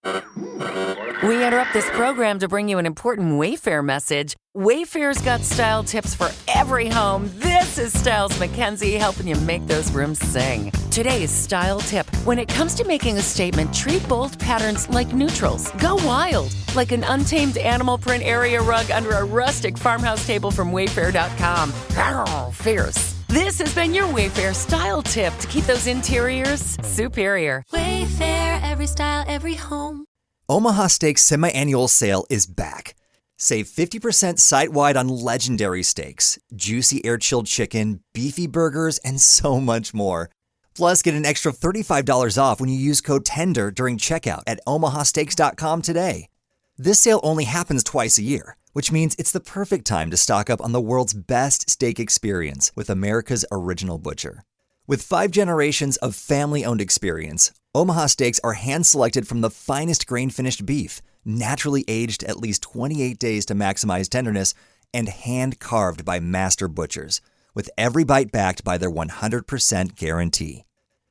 We interrupt this program to bring you an important Wayfair message. Wayfair's got style tips for every home. This is Styles McKenzie helping you make those rooms sing. Today's style tip. When it comes to making a statement, treat bold patterns like neutrals. Go wild, like an untamed animal print area rug under a rustic farmhouse table from Wayfair.com. Arr, fierce. This has been your Wayfair style tip to keep those interiors superior. Wayfair, every style, every home. Omaha Steaks semi-annual sale is back. Save 50% site-wide on legendary steaks, juicy air-chilled chicken, beefy burgers, and so much more. Plus, get an extra $35 off when you use code TENDER during checkout at omahasteaks.com today. This sale only happens twice a year, which means it's the perfect time to stock up on the world's best steak experience with America's original butcher. With 5 generations of family-owned experience, Omaha Steaks are hand-selected from the finest grain-finished beef, naturally aged at least 28 days to maximize tenderness, and hand-carved by master butchers, with every bite backed by their 100% guarantee.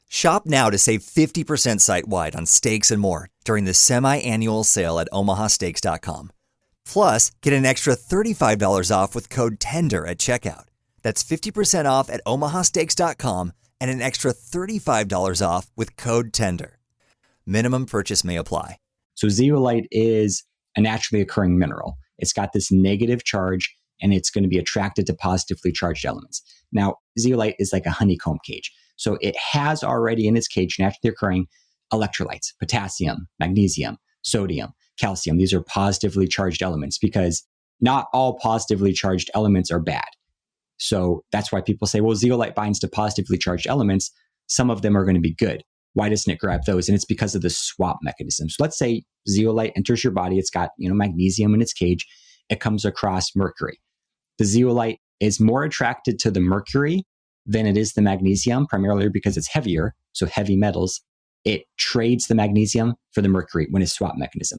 Shop now to save 50% site-wide on steaks and more during the semi-annual sale at omahasteaks.com. Plus, get an extra $35 off with code TENDER at checkout. That's 50% off at omahasteaks.com and an extra $35 off with code TENDER. Minimum purchase may apply. So zeolite is a naturally occurring mineral. It's got this negative charge, and it's going to be attracted to positively charged elements. Now, zeolite is like a honeycomb cage. So it has already in its cage naturally occurring electrolytes, potassium, magnesium, sodium, calcium. These are positively charged elements because not all positively charged elements are bad. So that's why people say, well, zeolite binds to positively charged elements. Some of them are going to be good. Why doesn't it grab those? And it's because of the swap mechanism. So let's say zeolite enters your body. It's got, magnesium in its cage. It comes across mercury. The zeolite is more attracted to the mercury than it is the magnesium, primarily because it's heavier. So heavy metals, it trades the magnesium for the mercury when it's swap mechanism.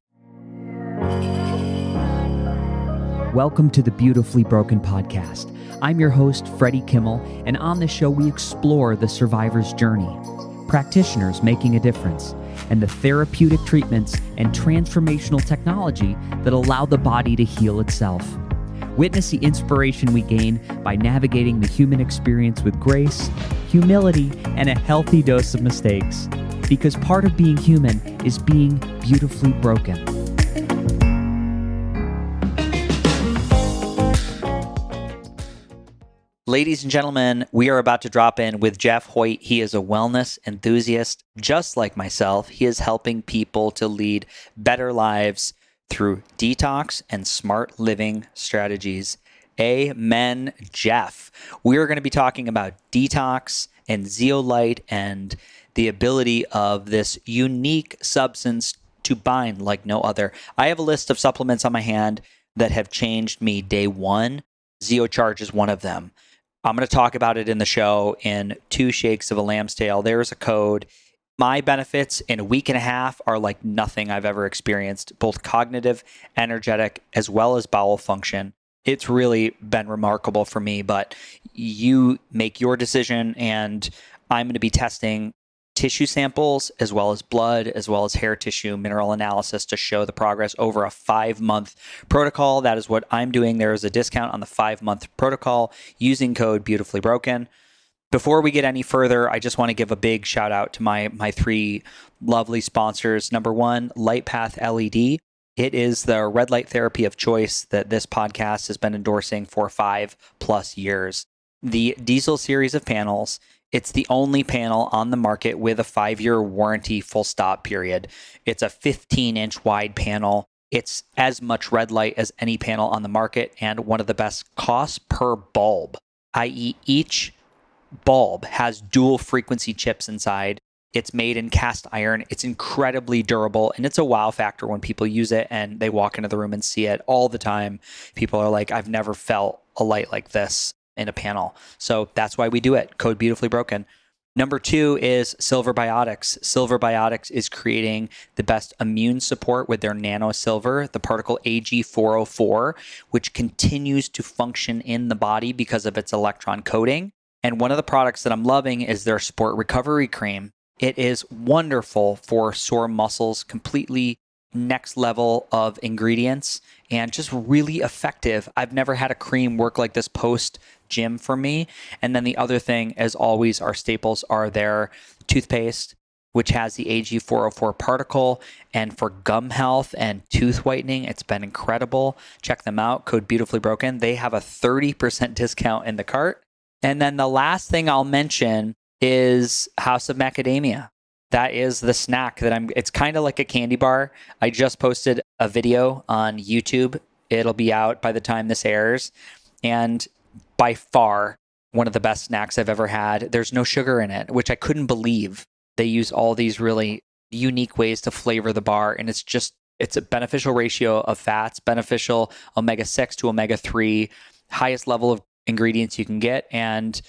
Welcome to the Beautifully Broken podcast. I'm your host, Freddie Kimmel, and on this show we explore the survivor's journey, practitioners making a difference, and the therapeutic treatments and transformational technology that allow the body to heal itself. Witness the inspiration we gain by navigating the human experience with grace, humility, and a healthy dose of mistakes. Because part of being human is being beautifully broken. Ladies and gentlemen, we are about to drop in with Jeff Hoyt. He is a wellness enthusiast, just like myself. He is helping people to lead better lives through detox and smart living strategies. Amen, Jeff. We are going to be talking about detox and zeolite and the ability of this unique substance to bind like no other. I have a list of supplements on my hand that have changed me day one. ZeoCharge is one of them. I'm going to talk about it in the show in 2 shakes of a lamb's tail. There's a code. My benefits in a week and a half are like nothing I've ever experienced, both cognitive, energetic, as well as bowel function. It's really been remarkable for me, but you make your decision, and I'm going to be testing tissue samples as well as blood, as well as hair tissue mineral analysis to show the progress over a 5-month protocol. That is what I'm doing. There is a discount on the 5-month protocol using code Beautifully Broken. Before we get any further, I just want to give a big shout out to my 3 lovely sponsors. Number 1, LightPath LED. It is the red light therapy of choice that this podcast has been endorsing for 5+ years. The Diesel series of panels. It's the only panel on the market with a 5-year warranty, full stop, period. It's a 15-inch wide panel. It's as much red light as any panel on the market and one of the best costs per bulb, i.e. each bulb has dual frequency chips inside. It's made in cast iron. It's incredibly durable, and it's a wow factor when people use it and they walk into the room and see it all the time. People are like, I've never felt a light like this in a panel. So that's why we do it. Code Beautifully Broken. Number 2 is Silver Biotics. Silver Biotics is creating the best immune support with their nano silver, the particle Ag404, which continues to function in the body because of its electron coating. And one of the products that I'm loving is their Sport Recovery Cream. It is wonderful for sore muscles, completely next level of ingredients and just really effective. I've never had a cream work like this post gym for me. And then the other thing, as always, our staples are their toothpaste, which has the AG404 particle. And for gum health and tooth whitening, it's been incredible. Check them out. Code Beautifully Broken. They have a 30% discount in the cart. And then the last thing I'll mention is House of Macadamia. That is the snack that it's kind of like a candy bar. I just posted a video on YouTube. It'll be out by the time this airs. And by far, one of the best snacks I've ever had. There's no sugar in it, which I couldn't believe. They use all these really unique ways to flavor the bar. And it's a beneficial ratio of fats, beneficial omega-6 to omega-3, highest level of ingredients you can get. And,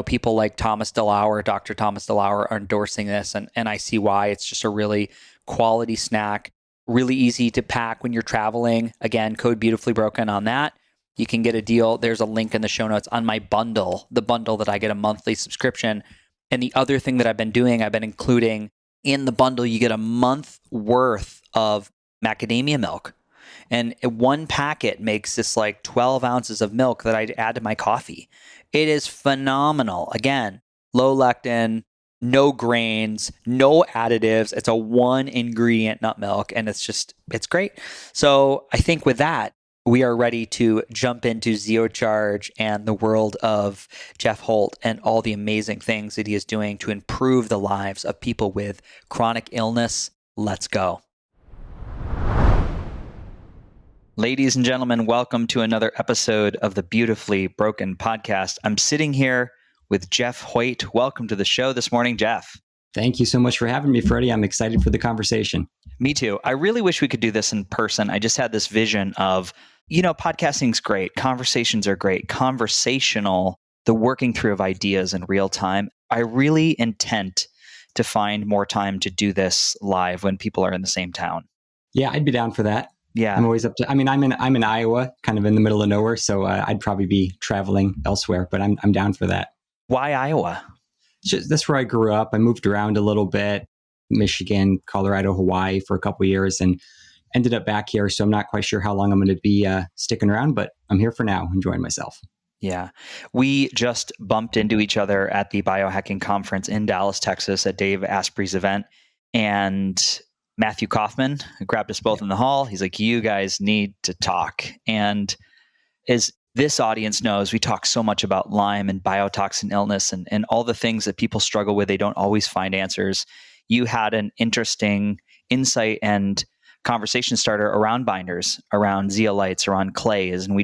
people like Dr. Thomas DeLauer are endorsing this. And I see why. It's just a really quality snack, really easy to pack when you're traveling. Again, code Beautifully Broken on that. You can get a deal. There's a link in the show notes on my bundle, the bundle that I get a monthly subscription. And the other thing that I've been doing, I've been including in the bundle, you get a month worth of macadamia milk. And one packet makes this like 12 ounces of milk that I add to my coffee. It is phenomenal. Again, low lectin, no grains, no additives. It's a 1 ingredient nut milk, and it's great. So I think with that, we are ready to jump into ZeoCharge and the world of Jeff Hoyt and all the amazing things that he is doing to improve the lives of people with chronic illness. Let's go. Ladies and gentlemen, welcome to another episode of the Beautifully Broken podcast. I'm sitting here with Jeff Hoyt. Welcome to the show this morning, Jeff. Thank you so much for having me, Freddie. I'm excited for the conversation. Me too. I really wish we could do this in person. I just had this vision of, podcasting's great. Conversations are great. Conversational, the working through of ideas in real time. I really intend to find more time to do this live when people are in the same town. Yeah, I'd be down for that. Yeah. I'm always up to, I'm in Iowa, kind of in the middle of nowhere. So I'd probably be traveling elsewhere, but I'm down for that. Why Iowa? That's where I grew up. I moved around a little bit, Michigan, Colorado, Hawaii for a couple of years, and ended up back here. So I'm not quite sure how long I'm going to be sticking around, but I'm here for now, enjoying myself. Yeah. We just bumped into each other at the biohacking conference in Dallas, Texas at Dave Asprey's event. And Matthew Kaufman grabbed us both in the hall. He's like, you guys need to talk. And as this audience knows, we talk so much about Lyme and biotoxin illness and all the things that people struggle with. They don't always find answers. You had an interesting insight and conversation starter around binders, around zeolites, around clays. And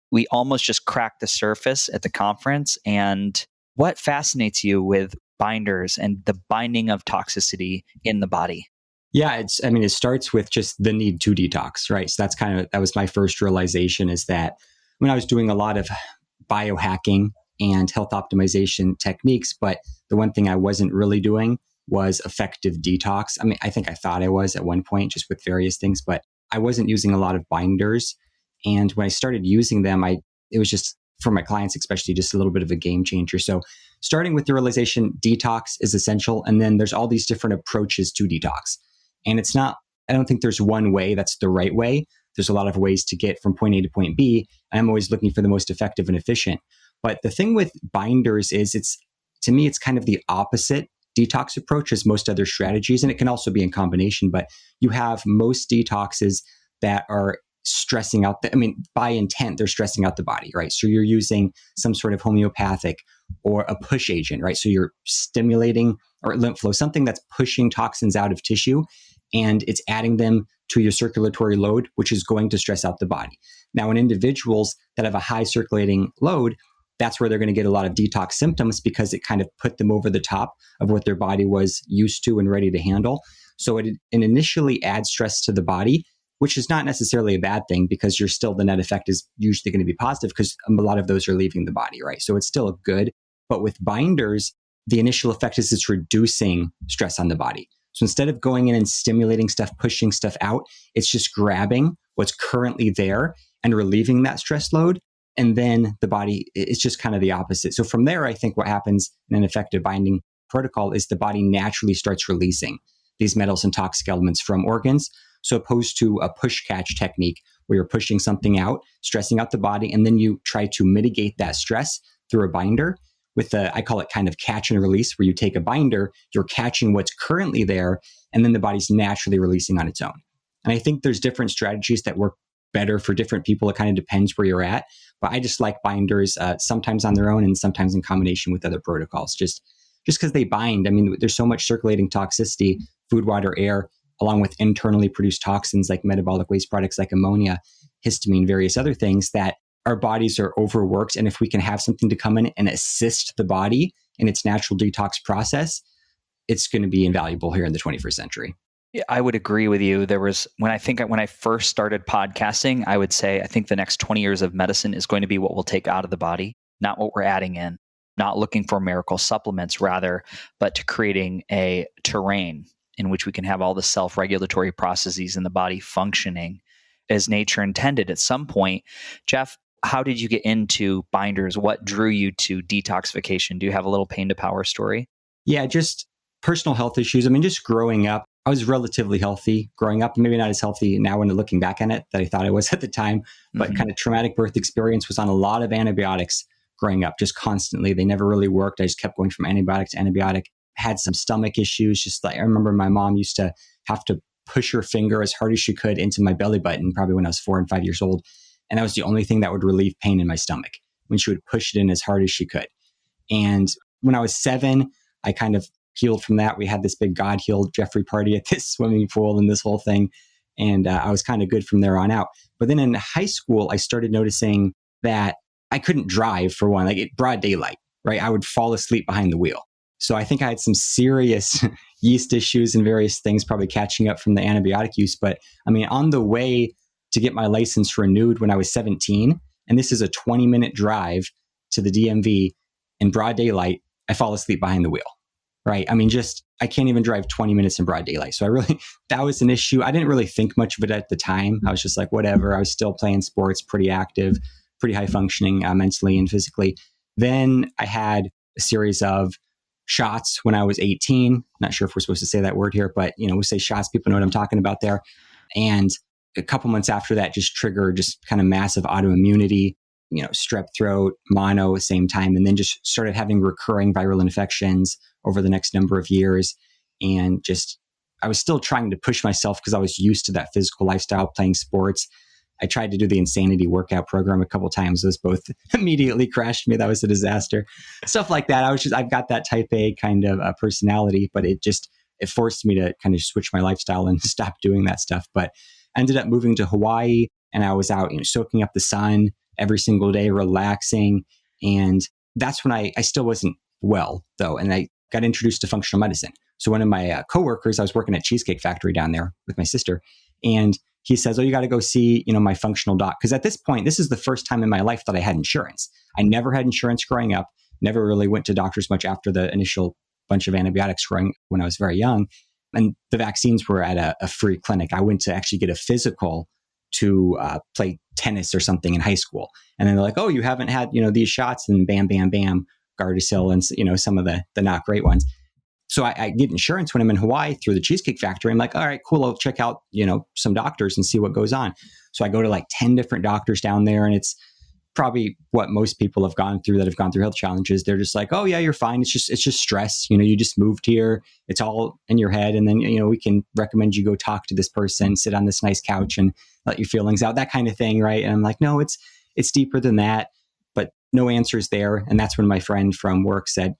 we almost just cracked the surface at the conference. And what fascinates you with binders and the binding of toxicity in the body? Yeah, it starts with just the need to detox, right? So that was my first realization, is that when I was doing a lot of biohacking and health optimization techniques, but the one thing I wasn't really doing was effective detox. I think I thought I was at one point, just with various things, but I wasn't using a lot of binders. And when I started using them, it was just, for my clients especially, just a little bit of a game changer. So starting with the realization, detox is essential. And then there's all these different approaches to detox. And I don't think there's one way that's the right way. There's a lot of ways to get from point A to point B. And I'm always looking for the most effective and efficient. But the thing with binders is to me, it's kind of the opposite detox approach as most other strategies. And it can also be in combination, but you have most detoxes that are stressing out by intent, they're stressing out the body, right? So you're using some sort of homeopathic or a push agent, right? So you're stimulating or lymph flow, something that's pushing toxins out of tissue, and it's adding them to your circulatory load, which is going to stress out the body. Now, in individuals that have a high circulating load, that's where they're going to get a lot of detox symptoms, because it kind of put them over the top of what their body was used to and ready to handle. So it initially adds stress to the body, which is not necessarily a bad thing, because the net effect is usually going to be positive, because a lot of those are leaving the body, right? So it's still good. But with binders, the initial effect is it's reducing stress on the body. So instead of going in and stimulating stuff, pushing stuff out, it's just grabbing what's currently there and relieving that stress load. And then the body, it's just kind of the opposite. So from there, I think what happens in an effective binding protocol is the body naturally starts releasing these metals and toxic elements from organs. So opposed to a push catch technique where you're pushing something out, stressing out the body, and then you try to mitigate that stress through a binder with I call it kind of catch and release, where you take a binder, you're catching what's currently there, and then the body's naturally releasing on its own. And I think there's different strategies that work better for different people. It kind of depends where you're at. But I just like binders sometimes on their own and sometimes in combination with other protocols, just because they bind. I mean, there's so much circulating toxicity, food, water, air, along with internally produced toxins like metabolic waste products like ammonia, histamine, various other things that our bodies are overworked. And if we can have something to come in and assist the body in its natural detox process, it's going to be invaluable here in the 21st century. Yeah, I would agree with you. There was, when I first started podcasting, I would say, I think the next 20 years of medicine is going to be what we'll take out of the body, not what we're adding in, not looking for miracle supplements rather, but to creating a terrain in which we can have all the self-regulatory processes in the body functioning as nature intended. At some point, Jeff, how did you get into binders? What drew you to detoxification? Do you have a little pain to power story? Yeah, just personal health issues. I mean, just growing up, I was relatively healthy growing up, maybe not as healthy now when looking back on it that I thought I was at the time, but kind of traumatic birth experience, was on a lot of antibiotics growing up, just constantly. They never really worked. I just kept going from antibiotic to antibiotic. Had some stomach issues. Just like, I remember my mom used to have to push her finger as hard as she could into my belly button, probably when I was 4 and 5 years old. And that was the only thing that would relieve pain in my stomach, when she would push it in as hard as she could. And when I was 7, I kind of healed from that. We had this big God healed Jeffrey party at this swimming pool and this whole thing. And I was kind of good from there on out. But then in high school, I started noticing that I couldn't drive, for one, like broad daylight, right? I would fall asleep behind the wheel. So I think I had some serious yeast issues and various things, probably catching up from the antibiotic use. But I mean, on the way to get my license renewed when I was 17, and this is a 20-minute drive to the DMV in broad daylight, I fall asleep behind the wheel. Right. I mean, I can't even drive 20 minutes in broad daylight. So that was an issue. I didn't really think much of it at the time. I was just like, whatever. I was still playing sports, pretty active, pretty high functioning mentally and physically. Then I had a series of shots when I was 18. Not sure if we're supposed to say that word here, but we say shots. People know what I'm talking about there. And a couple months after that, just triggered just kind of massive autoimmunity, strep throat, mono at the same time, and then just started having recurring viral infections over the next number of years. And I was still trying to push myself because I was used to that physical lifestyle, playing sports. I tried to do the Insanity workout program a couple times. Those both immediately crashed me. That was a disaster. Stuff like that. I've got that type A kind of personality, but it forced me to kind of switch my lifestyle and stop doing that stuff. But I ended up moving to Hawaii, and I was out, soaking up the sun every single day, relaxing. And that's when I still wasn't well, though. And I got introduced to functional medicine. So one of my coworkers, I was working at Cheesecake Factory down there with my sister, and he says, "Oh, you got to go see, my functional doc." Because at this point, this is the first time in my life that I had insurance. I never had insurance growing up, never really went to doctors much after the initial bunch of antibiotics growing when I was very young. And the vaccines were at a free clinic. I went to actually get a physical to play tennis or something in high school. And then they're like, "Oh, you haven't had, these shots," and bam, bam, bam, Gardasil and, some of the not great ones. So I get insurance when I'm in Hawaii through the Cheesecake Factory. I'm like, all right, cool. I'll check out, some doctors and see what goes on. So I go to like 10 different doctors down there, and it's probably what most people have gone through that have gone through health challenges. They're just like, "Oh yeah, you're fine. It's just stress. You just moved here. It's all in your head. And then, we can recommend you go talk to this person, sit on this nice couch and let your feelings out," that kind of thing. Right. And I'm like, no, it's deeper than that, but no answers there. And that's when my friend from work said,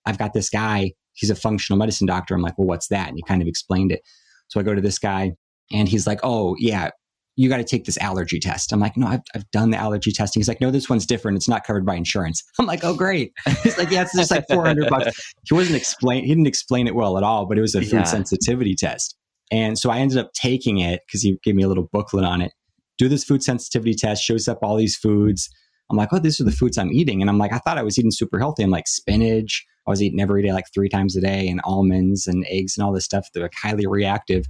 I've got this guy. He's a functional medicine doctor. I'm like, "Well, what's that?" And he kind of explained it. So I go to this guy, and he's like, "Oh yeah, you got to take this allergy test." I'm like, "No, I've done the allergy testing." He's like, "No, this one's different. It's not covered by insurance." I'm like, "Oh, great." He's like, "Yeah, it's just like $400. He didn't explain it well at all, but it was a food sensitivity test. And so I ended up taking it because he gave me a little booklet on it. Do this food sensitivity test, shows up all these foods. I'm like, "Oh, these are the foods I'm eating." And I'm like, I thought I was eating super healthy. I'm like, spinach. I was eating every day, like 3 times a day, and almonds and eggs and all this stuff. They're like highly reactive.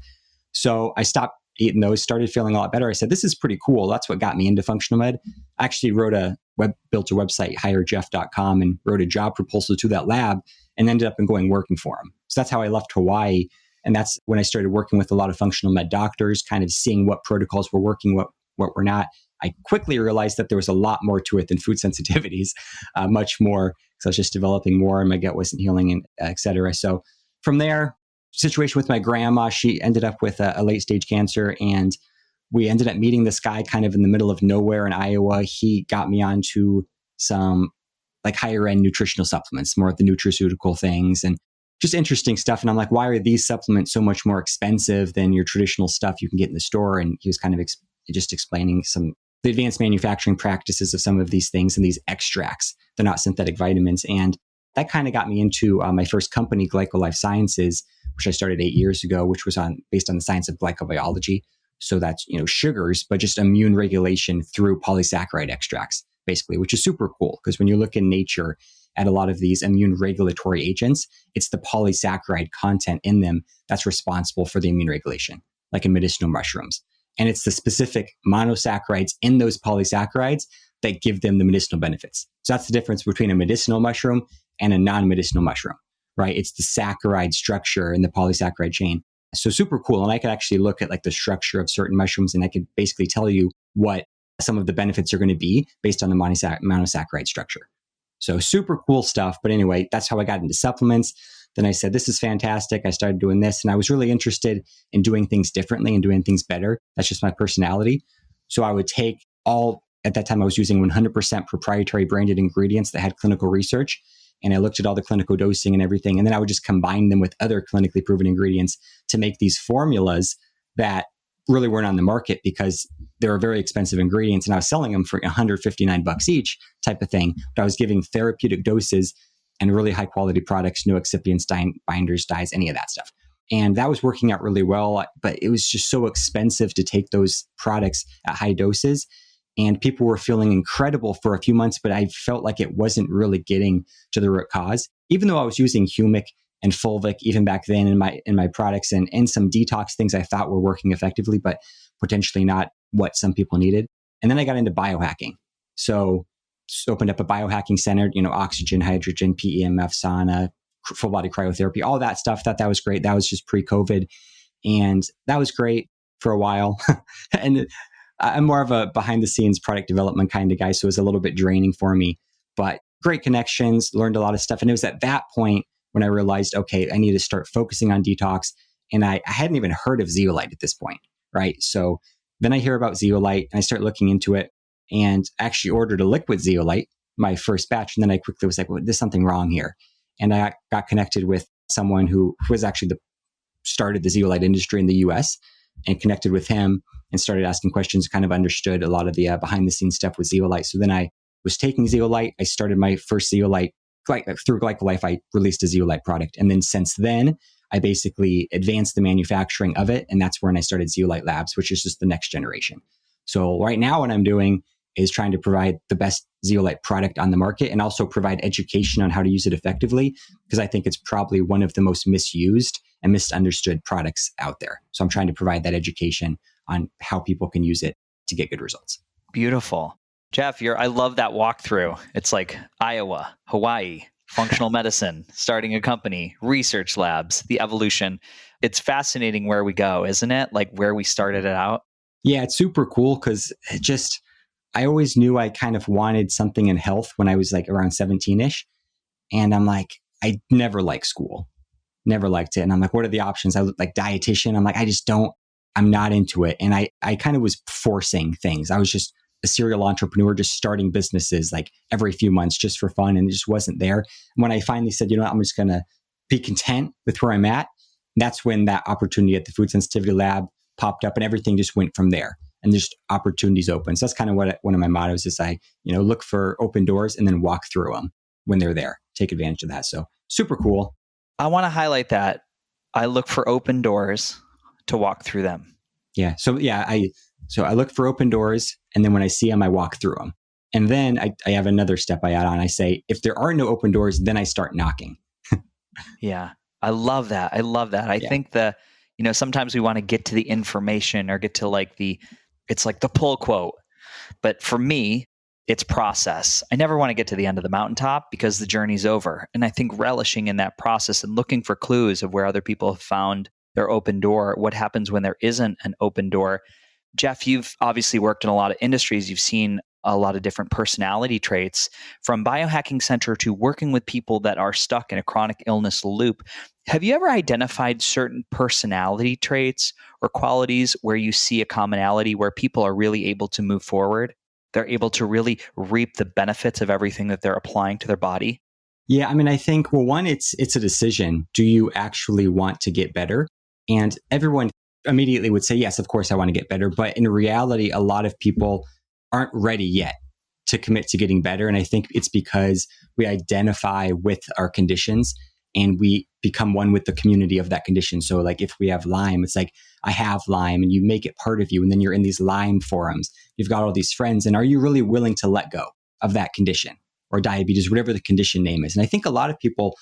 So I stopped eating those, started feeling a lot better. I said, "This is pretty cool." That's what got me into functional med. I actually built a website, hirejeff.com, and wrote a job proposal to that lab, and ended up going working for him. So that's how I left Hawaii. And that's when I started working with a lot of functional med doctors, kind of seeing what protocols were working, what were not. I quickly realized that there was a lot more to it than food sensitivities, much more, because I was just developing more and my gut wasn't healing, and et cetera. So from there, situation with my grandma, she ended up with a late stage cancer, and we ended up meeting this guy kind of in the middle of nowhere in Iowa. He got me onto some like higher end nutritional supplements, more of the nutraceutical things and just interesting stuff. And I'm like, why are these supplements so much more expensive than your traditional stuff you can get in the store? And he was kind of just explaining the advanced manufacturing practices of some of these things and these extracts. They're not synthetic vitamins. And that kind of got me into my first company, GlycoLife Sciences, which I started 8 years ago, which was based on the science of glycobiology. So that's, sugars, but just immune regulation through polysaccharide extracts, basically, which is super cool. Because when you look in nature at a lot of these immune regulatory agents, it's the polysaccharide content in them that's responsible for the immune regulation, like in medicinal mushrooms. And it's the specific monosaccharides in those polysaccharides that give them the medicinal benefits. So that's the difference between a medicinal mushroom and a non-medicinal mushroom, right? It's the saccharide structure in the polysaccharide chain. So super cool. And I could actually look at like the structure of certain mushrooms, and I could basically tell you what some of the benefits are going to be based on the monosaccharide structure. So super cool stuff. But anyway, that's how I got into supplements. Then I said, this is fantastic. I started doing this, and I was really interested in doing things differently and doing things better. That's just my personality. So I would take at that time I was using 100% proprietary branded ingredients that had clinical research. And I looked at all the clinical dosing and everything. And then I would just combine them with other clinically proven ingredients to make these formulas that really weren't on the market because they were very expensive ingredients. And I was selling them for $159 each type of thing. But I was giving therapeutic doses and really high quality products, no excipients, binders, dyes, any of that stuff. And that was working out really well. But it was just so expensive to take those products at high doses. And people were feeling incredible for a few months, but I felt like it wasn't really getting to the root cause. Even though I was using Humic and Fulvic even back then in my products and some detox things I thought were working effectively, but potentially not what some people needed. And then I got into biohacking. So opened up a biohacking center, oxygen, hydrogen, PEMF, sauna, full body cryotherapy, all that stuff. Thought that was great. That was just pre-COVID. And that was great for a while. And I'm more of a behind the scenes product development kind of guy. So it was a little bit draining for me, but great connections, learned a lot of stuff. And it was at that point when I realized, okay, I need to start focusing on detox. And I hadn't even heard of zeolite at this point, right? So then I hear about zeolite and I start looking into it and actually ordered a liquid zeolite, my first batch. And then I quickly was like, well, there's something wrong here. And I got connected with someone who was actually started the zeolite industry in the US, and connected with him and started asking questions, kind of understood a lot of the behind the scenes stuff with zeolite. So then I was taking zeolite. I started my first zeolite through GlycoLife. I released a zeolite product. And then since then, I basically advanced the manufacturing of it. And that's when I started Zeolite Labs, which is just the next generation. So right now what I'm doing is trying to provide the best zeolite product on the market and also provide education on how to use it effectively, because I think it's probably one of the most misused and misunderstood products out there. So I'm trying to provide that education on how people can use it to get good results. Beautiful. Jeff, I love that walkthrough. It's like Iowa, Hawaii, functional medicine, starting a company, research labs, the evolution. It's fascinating where we go, isn't it? Like where we started it out. Yeah, it's super cool because I always knew I kind of wanted something in health when I was like around 17-ish. And I'm like, I never liked school, never liked it. And I'm like, what are the options? I look like dietitian. I'm like, I'm not into it. And I kind of was forcing things. I was just a serial entrepreneur, just starting businesses like every few months just for fun. And it just wasn't there. And when I finally said, I'm just going to be content with where I'm at, that's when that opportunity at the Food Sensitivity Lab popped up and everything just went from there. And just opportunities open. So that's kind of what one of my mottos is. I, look for open doors and then walk through them when they're there. Take advantage of that. So super cool. I want to highlight that. I look for open doors to walk through them. Yeah. So I look for open doors, and then when I see them, I walk through them. And then I have another step I add on. I say, if there are no open doors, then I start knocking. Yeah. I love that. I think sometimes we want to get to the information or get to it's like the pull quote. But for me, it's process. I never want to get to the end of the mountaintop because the journey's over. And I think relishing in that process and looking for clues of where other people have found their open door? What happens when there isn't an open door? Jeff, you've obviously worked in a lot of industries. You've seen a lot of different personality traits, from biohacking center to working with people that are stuck in a chronic illness loop. Have you ever identified certain personality traits or qualities where you see a commonality where people are really able to move forward? They're able to really reap the benefits of everything that they're applying to their body? Yeah, I mean, I think, well, one, it's a decision. Do you actually want to get better? And everyone immediately would say, yes, of course I want to get better. But in reality, a lot of people aren't ready yet to commit to getting better. And I think it's because we identify with our conditions and we become one with the community of that condition. So like if we have Lyme, it's like, I have Lyme, and you make it part of you. And then you're in these Lyme forums. You've got all these friends. And are you really willing to let go of that condition or diabetes, whatever the condition name is? And I think a lot of people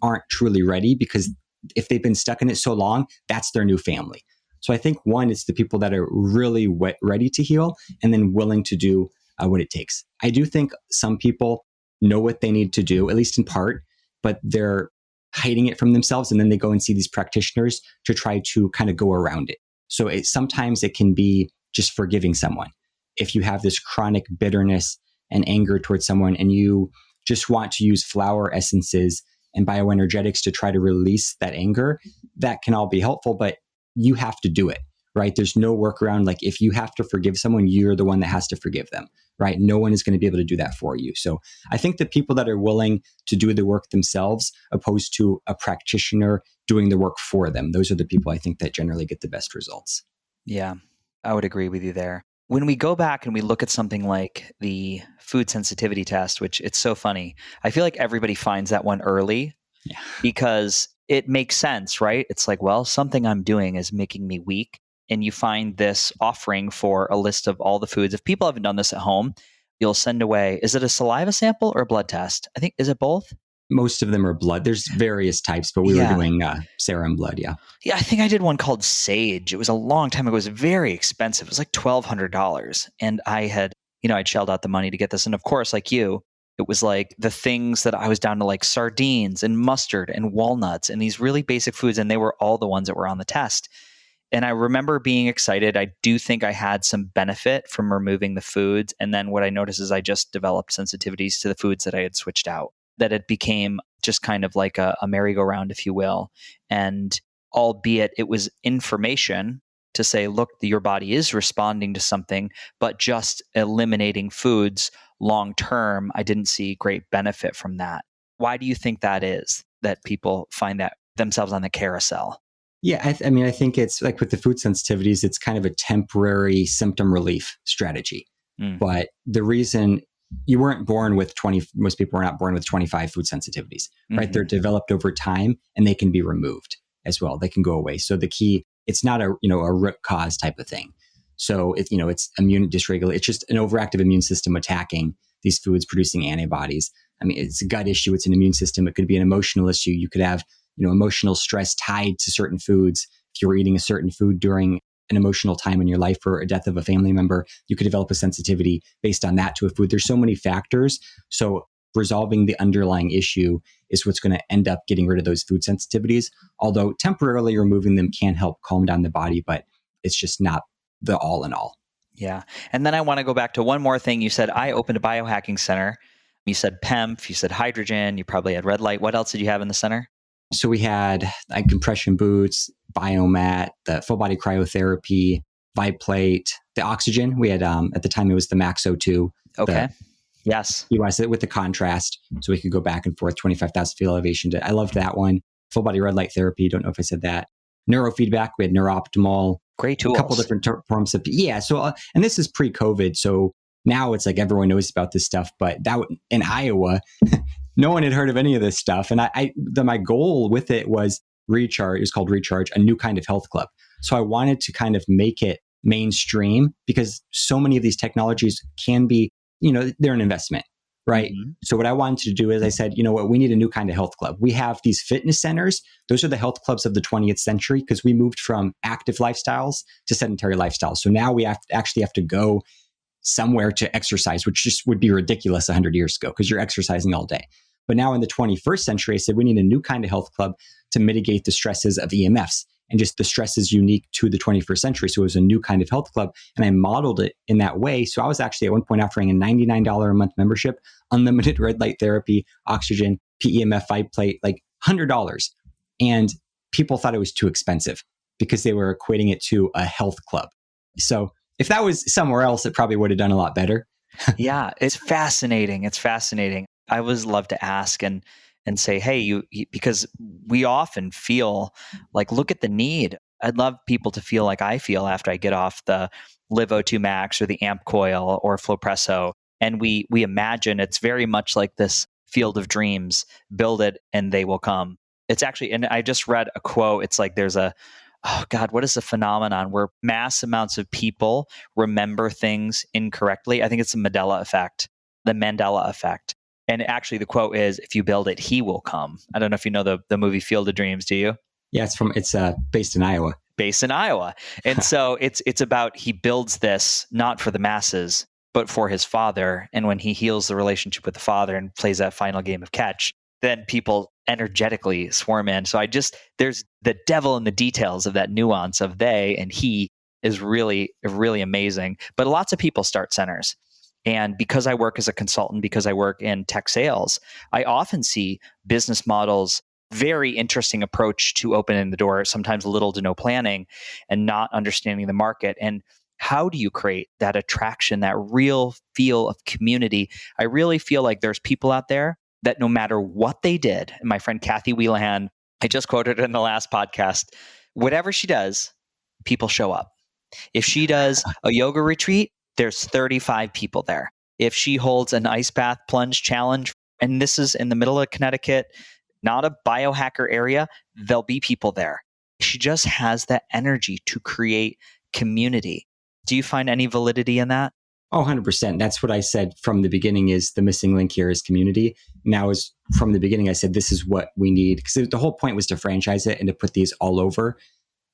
aren't truly ready because if they've been stuck in it so long, that's their new family. So I think one, it's the people that are really ready to heal and then willing to do what it takes. I do think some people know what they need to do, at least in part, but they're hiding it from themselves. And then they go and see these practitioners to try to kind of go around it. So sometimes it can be just forgiving someone. If you have this chronic bitterness and anger towards someone and you just want to use flower essences and bioenergetics to try to release that anger, that can all be helpful, but you have to do it, right? There's no workaround. Like if you have to forgive someone, you're the one that has to forgive them, right? No one is going to be able to do that for you. So I think the people that are willing to do the work themselves, opposed to a practitioner doing the work for them, those are the people I think that generally get the best results. Yeah, I would agree with you there. When we go back and we look at something like the food sensitivity test, which it's so funny, I feel like everybody finds that one early because it makes sense, right? It's like, well, something I'm doing is making me weak. And you find this offering for a list of all the foods. If people haven't done this at home, you'll send away, is it a saliva sample or a blood test? I think, is it both? Most of them are blood. There's various types, but we were doing serum blood, yeah. Yeah, I think I did one called Sage. It was a long time ago. It was very expensive. It was like $1,200. And I had, I'd shelled out the money to get this. And of course, like you, it was like the things that I was down to, like sardines and mustard and walnuts and these really basic foods. And they were all the ones that were on the test. And I remember being excited. I do think I had some benefit from removing the foods. And then what I noticed is I just developed sensitivities to the foods that I had switched out, that it became just kind of like a merry-go-round, if you will. And albeit it was information to say, look, your body is responding to something, but just eliminating foods long-term, I didn't see great benefit from that. Why do you think that is, that people find that themselves on the carousel? Yeah, I think it's like with the food sensitivities, it's kind of a temporary symptom relief strategy. But the reason you weren't born with most people are not born with 25 food sensitivities, right? Mm-hmm. They're developed over time and they can be removed as well. They can go away. So the key, it's not a root cause type of thing. So it's immune dysregulation. It's just an overactive immune system attacking these foods, producing antibodies. I mean, it's a gut issue. It's an immune system. It could be an emotional issue. You could have emotional stress tied to certain foods. If you were eating a certain food during an emotional time in your life or a death of a family member, you could develop a sensitivity based on that to a food. There's so many factors. So resolving the underlying issue is what's going to end up getting rid of those food sensitivities. Although temporarily removing them can help calm down the body, but it's just not the all in all. Yeah. And then I want to go back to one more thing. You said, I opened a biohacking center. You said PEMF, you said hydrogen, you probably had red light. What else did you have in the center? So we had compression boots, biomat, the full body cryotherapy, Viplate, the oxygen. We had, at the time, it was the Max O2. Okay. Yes. You want to say it with the contrast. So we could go back and forth, 25,000 feet elevation. I loved that one. Full body red light therapy. Don't know if I said that. Neurofeedback. We had Neurooptimal. Great tools. A couple different forms of, yeah. So, and this is pre-COVID. So now it's like everyone knows about this stuff, but that in Iowa, no one had heard of any of this stuff. And my goal with it was Recharge. It was called Recharge, a new kind of health club. So I wanted to kind of make it mainstream because so many of these technologies can be, they're an investment, right? Mm-hmm. So what I wanted to do is I said, we need a new kind of health club. We have these fitness centers. Those are the health clubs of the 20th century because we moved from active lifestyles to sedentary lifestyles. So now we actually have to go somewhere to exercise, which just would be ridiculous 100 years ago because you're exercising all day. But now in the 21st century, I said we need a new kind of health club to mitigate the stresses of EMFs and just the stress is unique to the 21st century. So it was a new kind of health club, and I modeled it in that way. So I was actually at one point offering a $99 a month membership, unlimited red light therapy, oxygen, PEMF 5-plate, like $100. And people thought it was too expensive because they were equating it to a health club. So if that was somewhere else, it probably would have done a lot better. Yeah, it's fascinating. It's fascinating. I always love to ask and say, hey, you because we often feel like, look at the need. I'd love people to feel like I feel after I get off the LiveO2 Max or the Amp Coil or Flowpresso. And we imagine it's very much like this field of dreams, build it and they will come. It's actually, and I just read a quote. It's like there's oh God, what is the phenomenon where mass amounts of people remember things incorrectly? I think it's the Mandela effect. And actually the quote is, if you build it, he will come. I don't know if you know the movie Field of Dreams, do you? Yeah, it's based in Iowa. And so it's about, he builds this not for the masses, but for his father. And when he heals the relationship with the father and plays that final game of catch, then people energetically swarm in. So there's the devil in the details of that nuance of they and he is really, really amazing. But lots of people start centers. And because I work as a consultant, because I work in tech sales, I often see business models, very interesting approach to opening the door, sometimes little to no planning and not understanding the market. And how do you create that attraction, that real feel of community? I really feel like there's people out there that no matter what they did, and my friend Kathy Wheelahan, I just quoted her in the last podcast, whatever she does, people show up. If she does a yoga retreat, there's 35 people there. If she holds an ice bath plunge challenge, and this is in the middle of Connecticut, not a biohacker area, there'll be people there. She just has that energy to create community. Do you find any validity in that? Oh, 100%. That's what I said from the beginning, is the missing link here is community. Now, is from the beginning, I said, this is what we need. Because the whole point was to franchise it and to put these all over,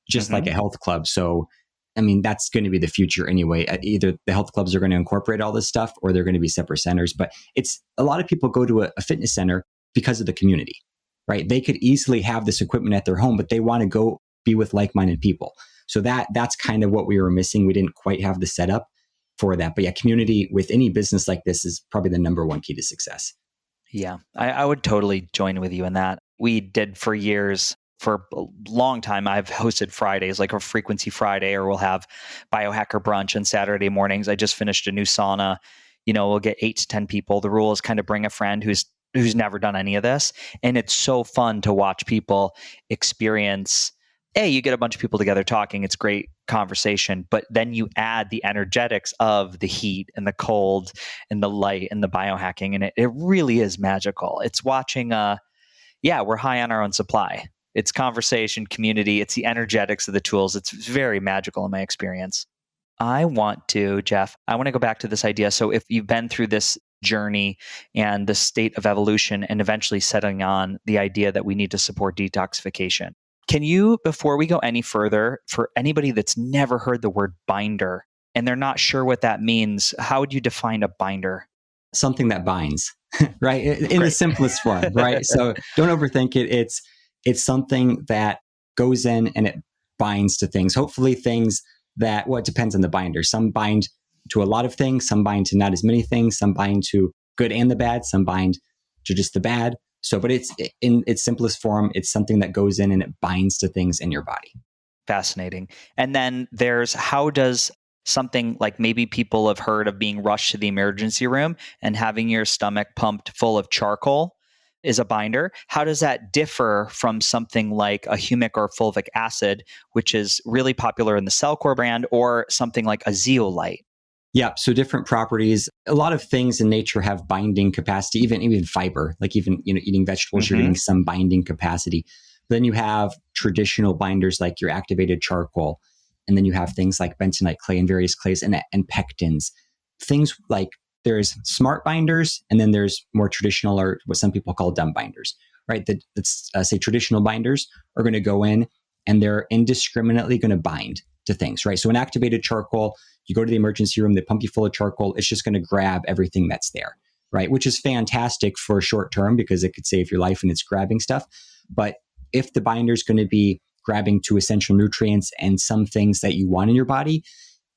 just like a health club. So, I mean, that's going to be the future anyway. Either the health clubs are going to incorporate all this stuff or they're going to be separate centers. But it's a lot of people go to a fitness center because of the community, right? They could easily have this equipment at their home, but they want to go be with like-minded people. So that's kind of what we were missing. We didn't quite have the setup for that. But yeah, community with any business like this is probably the number one key to success. Yeah, I would totally join with you in that. We did for years, for a long time, I've hosted Fridays, like a Frequency Friday, or we'll have biohacker brunch on Saturday mornings. I just finished a new sauna. We'll get 8 to 10 people. The rule is kind of bring a friend who's never done any of this. And it's so fun to watch people experience. You get a bunch of people together talking. It's great conversation, but then you add the energetics of the heat and the cold and the light and the biohacking, and it really is magical. It's watching, we're high on our own supply. It's conversation, community. It's the energetics of the tools. It's very magical in my experience. Jeff, I want to go back to this idea. So if you've been through this journey and the state of evolution and eventually settling on the idea that we need to support detoxification, can you, before we go any further, for anybody that's never heard the word binder and they're not sure what that means, how would you define a binder? Something that binds, right? In the simplest form, right? So don't overthink it. It's something that goes in and it binds to things. Hopefully things that, it depends on the binder. Some bind to a lot of things, some bind to not as many things, some bind to good and the bad, some bind to just the bad. So, but it's in its simplest form, it's something that goes in and it binds to things in your body. Fascinating. And then how does something like, maybe people have heard of being rushed to the emergency room and having your stomach pumped full of charcoal is a binder. How does that differ from something like a humic or fulvic acid, which is really popular in the Cellcore brand, or something like a zeolite? Yeah, so different properties. A lot of things in nature have binding capacity, even fiber, like even eating vegetables, you're getting some binding capacity. But then you have traditional binders like your activated charcoal, and then you have things like bentonite clay and various clays and pectins. Things like there's smart binders, and then there's more traditional, or what some people call dumb binders, right? Let's say traditional binders are going to go in and they're indiscriminately going to bind to things, right? So an activated charcoal, you go to the emergency room, they pump you full of charcoal. It's just going to grab everything that's there, right? Which is fantastic for short term because it could save your life and it's grabbing stuff. But if the binder is going to be grabbing to essential nutrients and some things that you want in your body,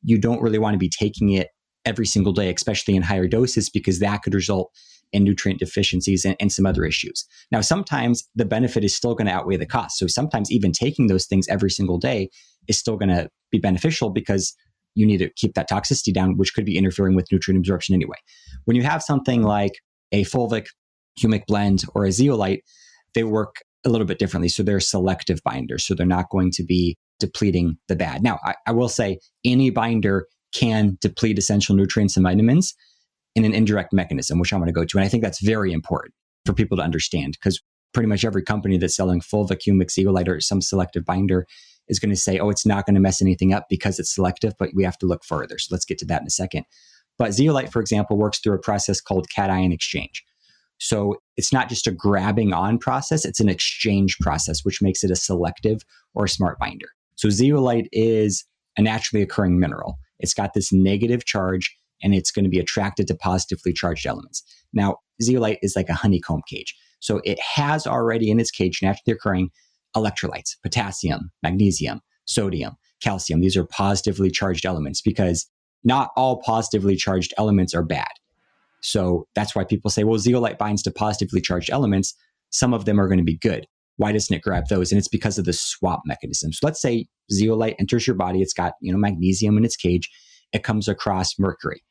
you don't really want to be taking it every single day, especially in higher doses, because that could result in nutrient deficiencies and some other issues. Now, sometimes the benefit is still going to outweigh the cost. So sometimes even taking those things every single day is still going to be beneficial because you need to keep that toxicity down, which could be interfering with nutrient absorption anyway. When you have something like a fulvic humic blend or a zeolite, they work a little bit differently. So they're selective binders. So they're not going to be depleting the bad. Now, I will say any binder can deplete essential nutrients and vitamins in an indirect mechanism, which I'm going to go to. And I think that's very important for people to understand, because pretty much every company that's selling Fulvic Humic Zeolite or some selective binder is going to say, oh, it's not going to mess anything up because it's selective, but we have to look further. So let's get to that in a second. But zeolite, for example, works through a process called cation exchange. So it's not just a grabbing on process, it's an exchange process, which makes it a selective or a smart binder. So zeolite is a naturally occurring mineral. It's got this negative charge, and it's going to be attracted to positively charged elements. Now, zeolite is like a honeycomb cage. So it has already in its cage, naturally occurring electrolytes, potassium, magnesium, sodium, calcium. These are positively charged elements because not all positively charged elements are bad. So that's why people say, well, zeolite binds to positively charged elements. Some of them are going to be good. Why doesn't it grab those? And it's because of the swap mechanism. So let's say zeolite enters your body. It's got, magnesium in its cage. It comes across mercury.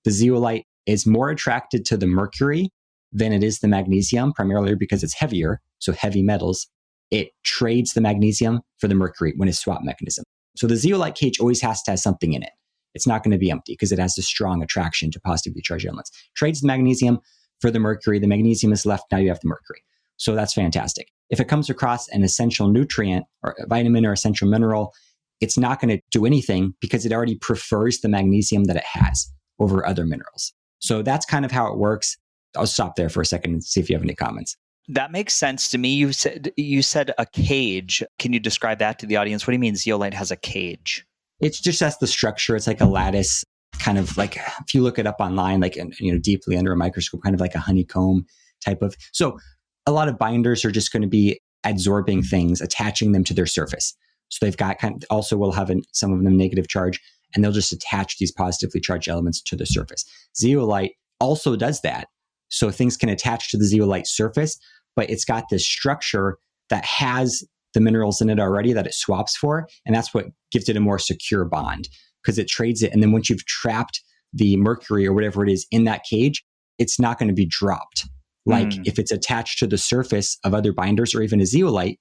The zeolite is more attracted to the mercury than it is the magnesium, primarily because it's heavier. So heavy metals, it trades the magnesium for the mercury when it's swap mechanism. So the zeolite cage always has to have something in it. It's not going to be empty because it has a strong attraction to positively charged elements. Trades the magnesium for the mercury. The magnesium is left. Now you have the mercury. So that's fantastic. If it comes across an essential nutrient or a vitamin or essential mineral, it's not going to do anything because it already prefers the magnesium that it has over other minerals. So that's kind of how it works. I'll stop there for a second and see if you have any comments. That makes sense to me. You said a cage. Can you describe that to the audience? What do you mean zeolite has a cage? It's just that's the structure. It's like a lattice, kind of like if you look it up online, like deeply under a microscope, kind of like a honeycomb type of. So a lot of binders are just going to be adsorbing things, attaching them to their surface. So they've got also will have some of them negative charge, and they'll just attach these positively charged elements to the surface. Zeolite also does that. So things can attach to the zeolite surface, but it's got this structure that has the minerals in it already that it swaps for. And that's what gives it a more secure bond because it trades it. And then once you've trapped the mercury or whatever it is in that cage, it's not going to be dropped. Like if it's attached to the surface of other binders or even a zeolite,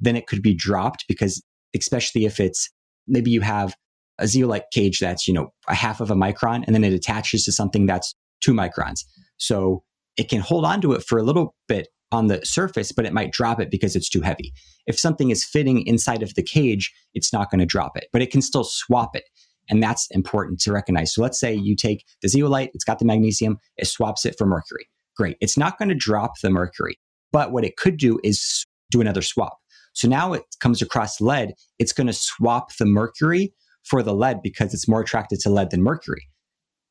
then it could be dropped because especially if it's, maybe you have a zeolite cage that's, a half of a micron and then it attaches to something that's 2 microns. So it can hold on to it for a little bit on the surface, but it might drop it because it's too heavy. If something is fitting inside of the cage, it's not going to drop it, but it can still swap it. And that's important to recognize. So let's say you take the zeolite, it's got the magnesium, it swaps it for mercury. Great. It's not going to drop the mercury, but what it could do is do another swap. So now it comes across lead, it's going to swap the mercury for the lead because it's more attracted to lead than mercury.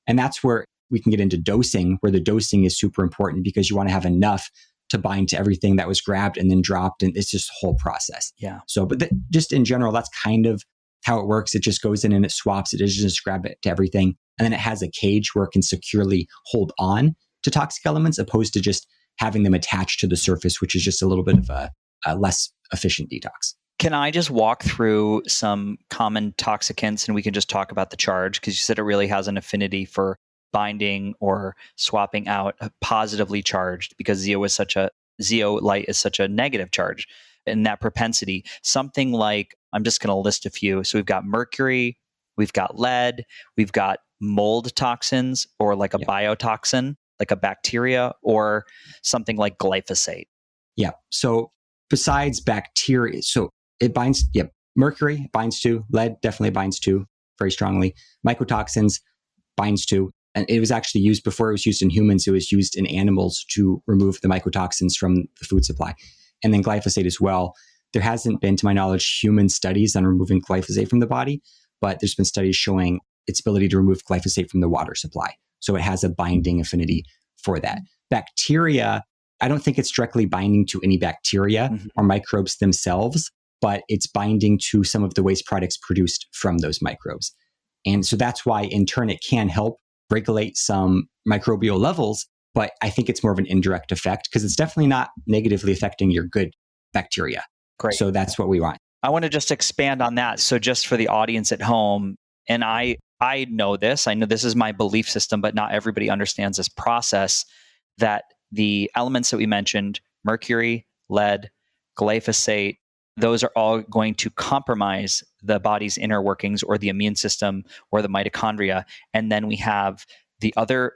And that's where we can get into dosing, where the dosing is super important because you want to have enough to bind to everything that was grabbed and then dropped. And it's just a whole process. Yeah. So, but just in general, that's kind of how it works. It just goes in and it swaps. It doesn't just grab it to everything. And then it has a cage where it can securely hold on to toxic elements opposed to just having them attached to the surface, which is just a little bit of a less efficient detox. Can I just walk through some common toxicants and we can just talk about the charge? Because you said it really has an affinity for binding or swapping out positively charged because zeolite is such a negative charge in that propensity. Something like, I'm just going to list a few. So we've got mercury, we've got lead, we've got mold toxins or like a biotoxin, like a bacteria or something like glyphosate. Yeah. So besides bacteria, so it binds, mercury binds to, lead definitely binds to very strongly. Mycotoxins binds to, and it was actually used before it was used in humans. It was used in animals to remove the mycotoxins from the food supply. And then glyphosate as well. There hasn't been, to my knowledge, human studies on removing glyphosate from the body, but there's been studies showing its ability to remove glyphosate from the water supply. So it has a binding affinity for that. Bacteria, I don't think it's directly binding to any bacteria or microbes themselves, but it's binding to some of the waste products produced from those microbes. And so that's why in turn it can help regulate some microbial levels, but I think it's more of an indirect effect because it's definitely not negatively affecting your good bacteria. Great. So that's what we want. I want to just expand on that. So just for the audience at home, and I know this, I know this is my belief system, but not everybody understands this process, that the elements that we mentioned, mercury, lead, glyphosate, those are all going to compromise the body's inner workings or the immune system or the mitochondria. And then we have the other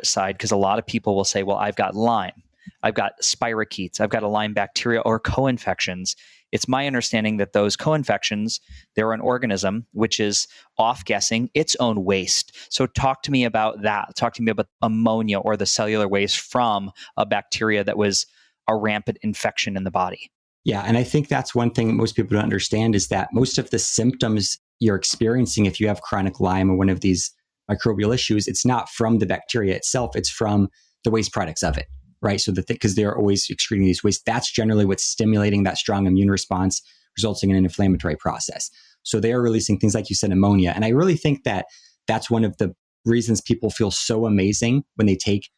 side, because a lot of people will say, well, I've got Lyme, I've got spirochetes, I've got a Lyme bacteria or co-infections. It's my understanding that those co-infections, they're an organism which is off-gassing its own waste. So talk to me about that. Talk to me about ammonia or the cellular waste from a bacteria that was a rampant infection in the body. Yeah, and I think that's one thing most people don't understand is that most of the symptoms you're experiencing if you have chronic Lyme or one of these microbial issues, it's not from the bacteria itself, it's from the waste products of it, right? So because they're always excreting these wastes, that's generally what's stimulating that strong immune response, resulting in an inflammatory process. So they are releasing things like you said, ammonia. And I really think that that's one of the reasons people feel so amazing when they take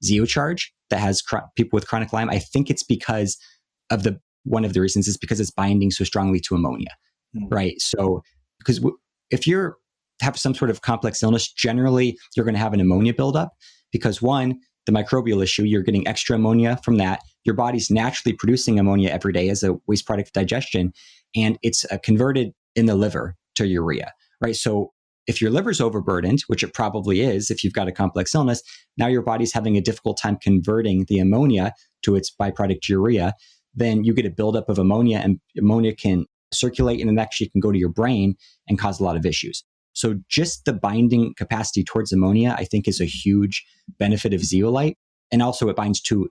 Zeocharge that has people with chronic Lyme. I think it's because of one of the reasons is because it's binding so strongly to ammonia, right? So because if you have some sort of complex illness, generally you're going to have an ammonia buildup because one, the microbial issue, you're getting extra ammonia from that. Your body's naturally producing ammonia every day as a waste product of digestion, and it's converted in the liver to urea, right? So if your liver's overburdened, which it probably is if you've got a complex illness, now your body's having a difficult time converting the ammonia to its byproduct urea, then you get a buildup of ammonia, and ammonia can circulate and it actually can go to your brain and cause a lot of issues. So just the binding capacity towards ammonia, I think, is a huge benefit of zeolite. And also it binds to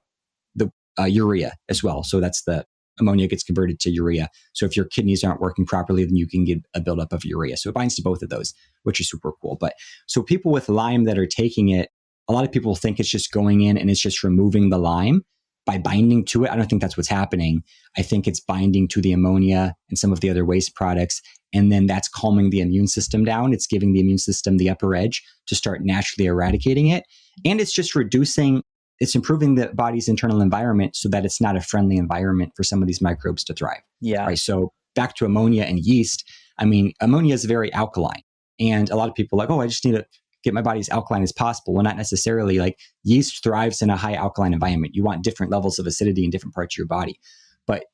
the urea as well. So that's the ammonia gets converted to urea. So if your kidneys aren't working properly, then you can get a buildup of urea. So it binds to both of those, which is super cool. But so people with Lyme that are taking it, a lot of people think it's just going in and it's just removing the Lyme by binding to it. I don't think that's what's happening. I think it's binding to the ammonia and some of the other waste products. And then that's calming the immune system down. It's giving the immune system the upper edge to start naturally eradicating it. And it's just it's improving the body's internal environment so that it's not a friendly environment for some of these microbes to thrive. Yeah. Right. So back to ammonia and yeast. I mean, ammonia is very alkaline. And a lot of people are like, oh, I just need to get my body as alkaline as possible. Well, not necessarily. Like yeast thrives in a high alkaline environment. You want different levels of acidity in different parts of your body. But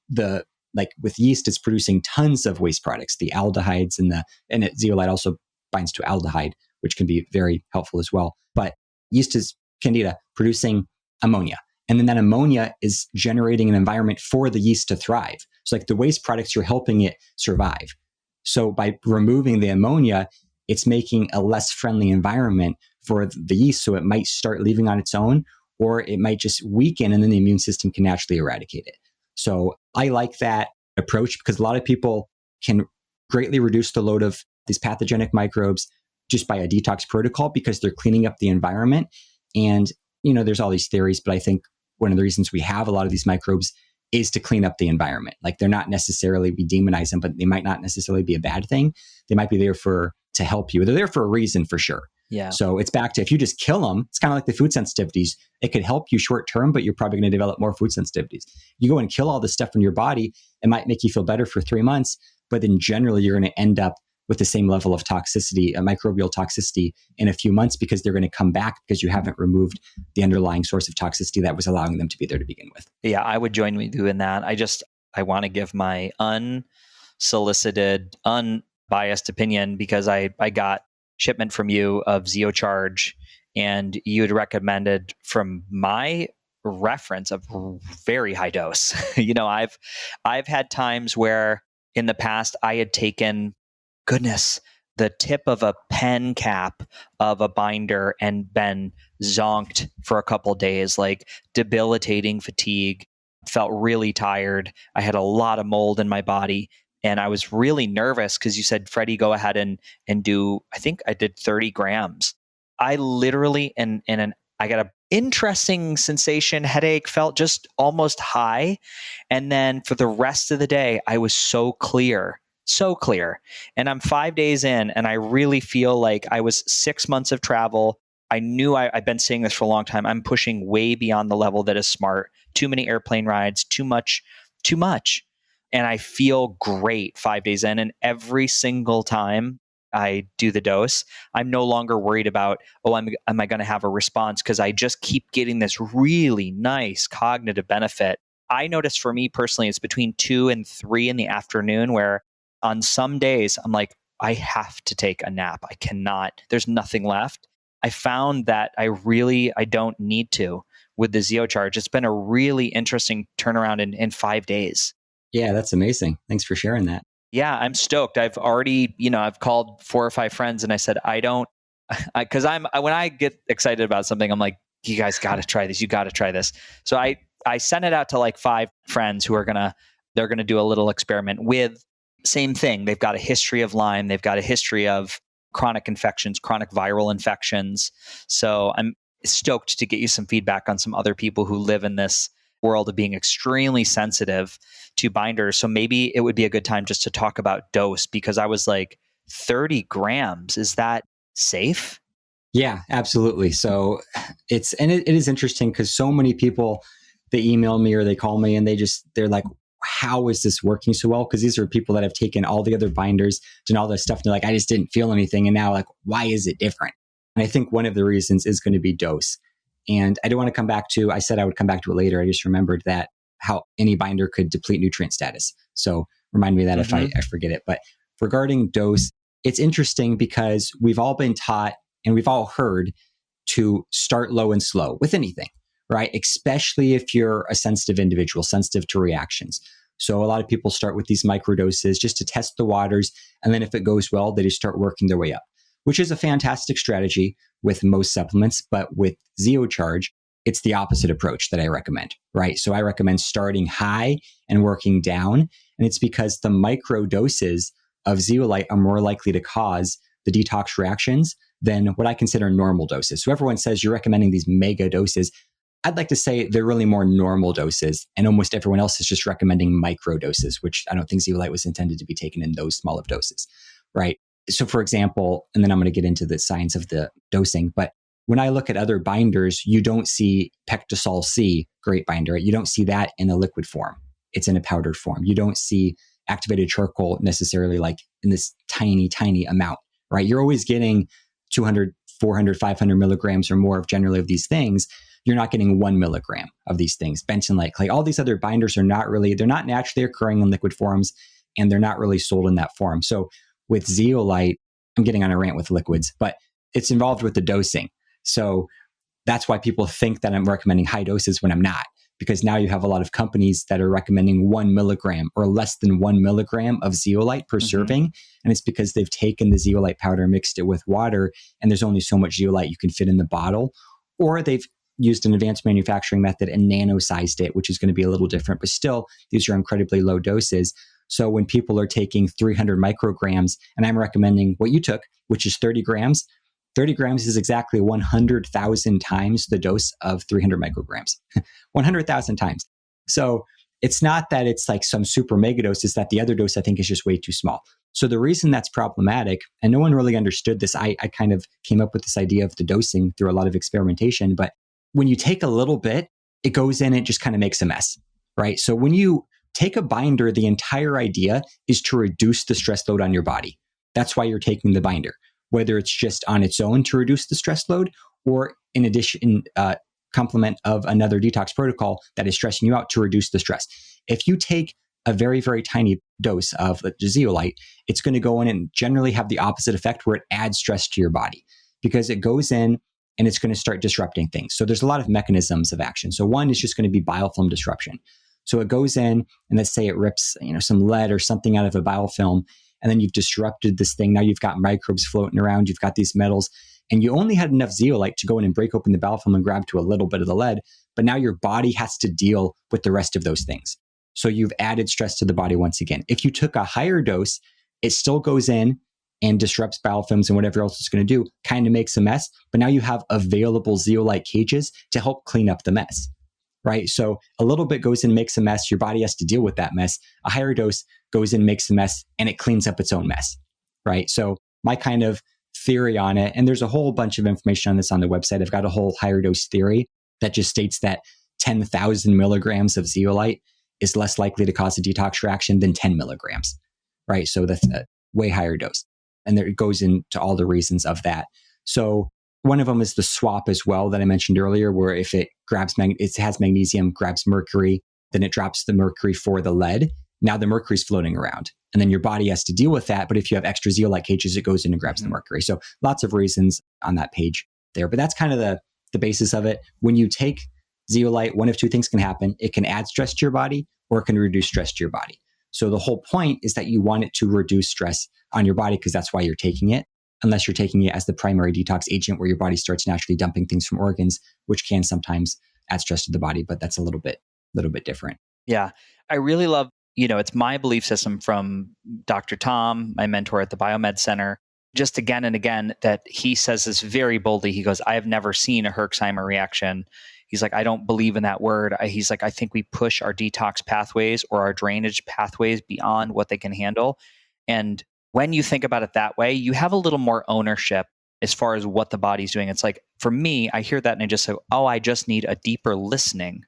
with yeast, it's producing tons of waste products, the aldehydes and zeolite also binds to aldehyde, which can be very helpful as well. But yeast is candida producing ammonia. And then that ammonia is generating an environment for the yeast to thrive. So like the waste products, you're helping it survive. So by removing the ammonia, it's making a less friendly environment for the yeast. So it might start leaving on its own, or it might just weaken and then the immune system can naturally eradicate it. So I like that approach because a lot of people can greatly reduce the load of these pathogenic microbes just by a detox protocol because they're cleaning up the environment. And, there's all these theories, but I think one of the reasons we have a lot of these microbes is to clean up the environment. Like they're not necessarily, we demonize them, but they might not necessarily be a bad thing. They might be there to help you. They're there for a reason for sure. Yeah. So it's back to if you just kill them, it's kind of like the food sensitivities. It could help you short term, but you're probably going to develop more food sensitivities. You go and kill all this stuff in your body, it might make you feel better for 3 months, but then generally you're going to end up with the same level of toxicity, a microbial toxicity in a few months because they're going to come back because you haven't removed the underlying source of toxicity that was allowing them to be there to begin with. Yeah, I would join with you in that. I want to give my unsolicited, unbiased opinion because I got shipment from you of Zeocharge and you had recommended from my reference of very high dose. I've had times where in the past I had taken the tip of a pen cap of a binder and been zonked for a couple days, like debilitating fatigue, felt really tired. I had a lot of mold in my body and I was really nervous because you said, Freddie, go ahead and do, I think I did 30 grams. I literally, I got a interesting sensation, headache, felt just almost high. And then for the rest of the day, I was so clear. So clear. And I'm 5 days in, and I really feel like I was 6 months of travel. I knew I've been saying this for a long time. I'm pushing way beyond the level that is smart. Too many airplane rides, too much. And I feel great 5 days in. And every single time I do the dose, I'm no longer worried about, am I going to have a response? Because I just keep getting this really nice cognitive benefit. I notice for me personally, it's between 2 and 3 in the afternoon where on some days, I'm like, I have to take a nap. I cannot. There's nothing left. I found that I don't need to with the ZeoCharge. It's been a really interesting turnaround in 5 days. Yeah, that's amazing. Thanks for sharing that. Yeah, I'm stoked. I've already, I've called 4 or 5 friends and I said, because when I get excited about something, I'm like, you guys got to try this. You got to try this. So I sent it out to like 5 friends who they're going to do a little experiment with. Same thing. They've got a history of Lyme. They've got a history of chronic infections, chronic viral infections. So I'm stoked to get you some feedback on some other people who live in this world of being extremely sensitive to binders. So maybe it would be a good time just to talk about dose, because I was like, 30 grams, is that safe? Yeah, absolutely. So it is interesting because so many people, they email me or they call me and they're like, how is this working so well? Because these are people that have taken all the other binders and all this stuff. And they're like, I just didn't feel anything. And now, like, why is it different? And I think one of the reasons is going to be dose. And I don't want to come back to, I said I would come back to it later. I just remembered that how any binder could deplete nutrient status. So remind me of that if I forget it. But regarding dose, it's interesting because we've all been taught and we've all heard to start low and slow with anything, right? Especially if you're a sensitive individual, sensitive to reactions. So a lot of people start with these microdoses just to test the waters. And then if it goes well, they just start working their way up, which is a fantastic strategy with most supplements. But with ZeoCharge, it's the opposite approach that I recommend, right? So I recommend starting high and working down. And it's because the micro doses of zeolite are more likely to cause the detox reactions than what I consider normal doses. So everyone says you're recommending these mega doses. I'd like to say they're really more normal doses, and almost everyone else is just recommending micro doses, which I don't think zeolite was intended to be taken in those small of doses, right? So for example, and then I'm going to get into the science of the dosing, but when I look at other binders, you don't see Pectosol C, great binder, right? You don't see that in a liquid form. It's in a powdered form. You don't see activated charcoal necessarily like in this tiny, tiny amount, right? You're always getting 200, 400, 500 milligrams or more of generally of these things. You're not getting 1 milligram of these things. Bentonite, clay, all these other binders they're not naturally occurring in liquid forms, and they're not really sold in that form. So with zeolite, I'm getting on a rant with liquids, but it's involved with the dosing. So that's why people think that I'm recommending high doses when I'm not, because now you have a lot of companies that are recommending 1 milligram or less than 1 milligram of zeolite per serving. And it's because they've taken the zeolite powder, mixed it with water, and there's only so much zeolite you can fit in the bottle. Or they've used an advanced manufacturing method and nano-sized it, which is going to be a little different, but still, these are incredibly low doses. So when people are taking 300 micrograms, and I'm recommending what you took, which is 30 grams, 30 grams is exactly 100,000 times the dose of 300 micrograms, 100,000 times. So it's not that it's like some super mega dose, it's that the other dose I think is just way too small. So the reason that's problematic, and no one really understood this, I kind of came up with this idea of the dosing through a lot of experimentation, but when you take a little bit, it goes in, it just kind of makes a mess, right? So when you take a binder, the entire idea is to reduce the stress load on your body. That's why you're taking the binder, whether it's just on its own to reduce the stress load or in addition, complement of another detox protocol that is stressing you out to reduce the stress. If you take a very, very tiny dose of the zeolite, it's going to go in and generally have the opposite effect where it adds stress to your body because it goes in and it's going to start disrupting things. So there's a lot of mechanisms of action. So one is just going to be biofilm disruption. So it goes in and let's say it rips, some lead or something out of a biofilm, and then you've disrupted this thing. Now you've got microbes floating around, you've got these metals, and you only had enough zeolite to go in and break open the biofilm and grab to a little bit of the lead, but now your body has to deal with the rest of those things. So you've added stress to the body once again. If you took a higher dose, it still goes in, and disrupts biofilms and whatever else it's going to do, kind of makes a mess. But now you have available zeolite cages to help clean up the mess, right? So a little bit goes in, makes a mess. Your body has to deal with that mess. A higher dose goes in, makes a mess, and it cleans up its own mess, right? So my kind of theory on it, and there's a whole bunch of information on this on the website. I've got a whole higher dose theory that just states that 10,000 milligrams of zeolite is less likely to cause a detox reaction than 10 milligrams, right? So that's a way higher dose. And there it goes into all the reasons of that. So one of them is the swap as well that I mentioned earlier, where if it grabs, it has magnesium, grabs mercury, then it drops the mercury for the lead. Now the mercury's floating around and then your body has to deal with that. But if you have extra zeolite cages, it goes in and grabs the mercury. So lots of reasons on that page there, but that's kind of the basis of it. When you take zeolite, one of two things can happen. It can add stress to your body or it can reduce stress to your body. So the whole point is that you want it to reduce stress on your body because that's why you're taking it, unless you're taking it as the primary detox agent where your body starts naturally dumping things from organs, which can sometimes add stress to the body, but that's a little bit different. Yeah. I really love, it's my belief system from Dr. Tom, my mentor at the Biomed Center, just again and again that he says this very boldly. He goes, I have never seen a Herxheimer reaction. He's like, I don't believe in that word. He's like, I think we push our detox pathways or our drainage pathways beyond what they can handle. And when you think about it that way, you have a little more ownership as far as what the body's doing. It's like, for me, I hear that and I just say, I just need a deeper listening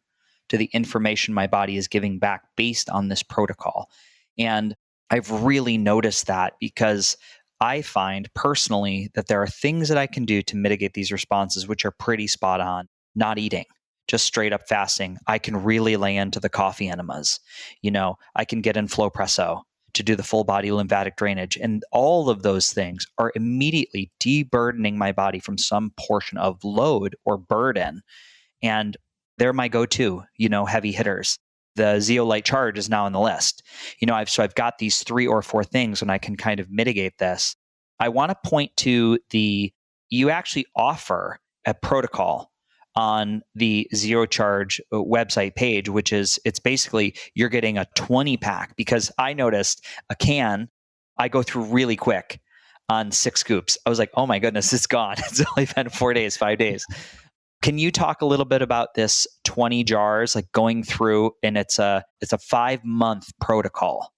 to the information my body is giving back based on this protocol. And I've really noticed that because I find personally that there are things that I can do to mitigate these responses, which are pretty spot on. Not eating, just straight up fasting. I can really lay into the coffee enemas. I can get in Flowpresso to do the full body lymphatic drainage. And all of those things are immediately deburdening my body from some portion of load or burden. And they're my go-to, heavy hitters. The zeolite charge is now on the list. I've got these 3 or 4 things and I can kind of mitigate this. I want to point to you actually offer a protocol on the Zero Charge website page, which is, it's basically you're getting a 20 pack because I noticed a can I go through really quick on 6 scoops. I was like, oh my goodness, it's gone. It's only been 4 days, 5 days. Can you talk a little bit about this 20 jars, like going through, and it's a 5-month protocol?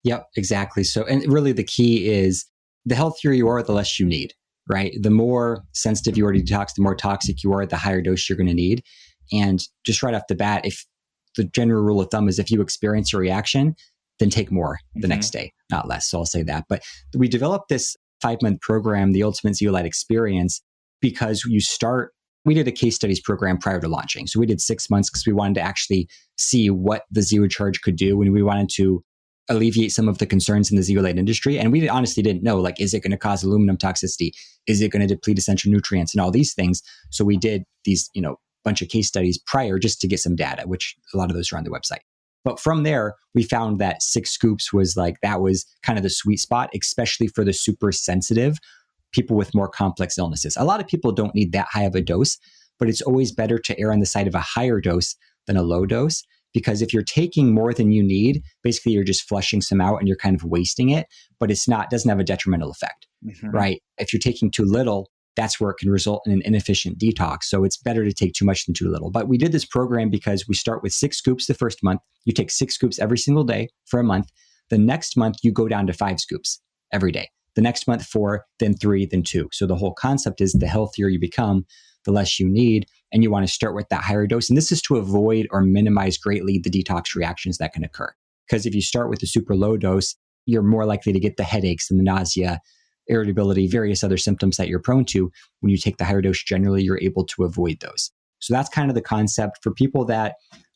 Yep, exactly. So, and really the key is the healthier you are, the less you need. Right? The more sensitive you are to detox, the more toxic you are, the higher dose you're going to need. And just right off the bat, if the general rule of thumb is if you experience a reaction, then take more the next day, not less. So I'll say that. But we developed this 5-month program, the Ultimate Zeolite Experience, because we did a case studies program prior to launching. So we did 6 months because we wanted to actually see what the Zero Charge could do, and we wanted to alleviate some of the concerns in the zeolite industry. And we honestly didn't know, is it going to cause aluminum toxicity? Is it going to deplete essential nutrients and all these things? So we did these, bunch of case studies prior just to get some data, which a lot of those are on the website. But from there, we found that 6 scoops was that was kind of the sweet spot, especially for the super sensitive people with more complex illnesses. A lot of people don't need that high of a dose, but it's always better to err on the side of a higher dose than a low dose. Because if you're taking more than you need, basically you're just flushing some out and you're kind of wasting it, but doesn't have a detrimental effect, right? If you're taking too little, that's where it can result in an inefficient detox. So it's better to take too much than too little. But we did this program because we start with 6 scoops the first month. You take 6 scoops every single day for a month. The next month, you go down to 5 scoops every day. The next month, 4, then 3, then 2. So the whole concept is the healthier you become, the less you need. And you want to start with that higher dose. And this is to avoid or minimize greatly the detox reactions that can occur. Because if you start with a super low dose, you're more likely to get the headaches and the nausea, irritability, various other symptoms that you're prone to. When you take the higher dose, generally, you're able to avoid those. So that's kind of the concept for people that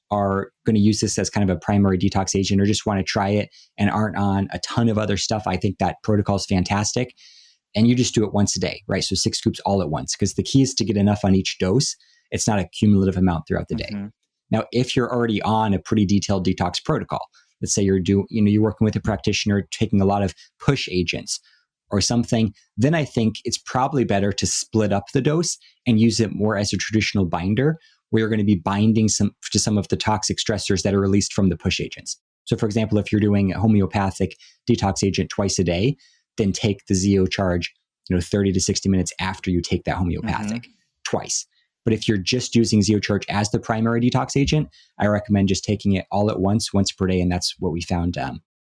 are going to use this as kind of a primary detox agent or just want to try it and aren't on a ton of other stuff. I think that protocol is fantastic. And you just do it once a day, right? So 6 scoops all at once, because the key is to get enough on each dose. It's not a cumulative amount throughout the day. Now, if you're already on a pretty detailed detox protocol, let's say you're working with a practitioner, taking a lot of push agents or something, then I think it's probably better to split up the dose and use it more as a traditional binder, where you're going to be binding to some of the toxic stressors that are released from the push agents. So for example, if you're doing a homeopathic detox agent twice a day, then take the Zeo charge, 30 to 60 minutes after you take that homeopathic twice. But if you're just using Zeo charge as the primary detox agent, I recommend just taking it all at once per day. And that's what we found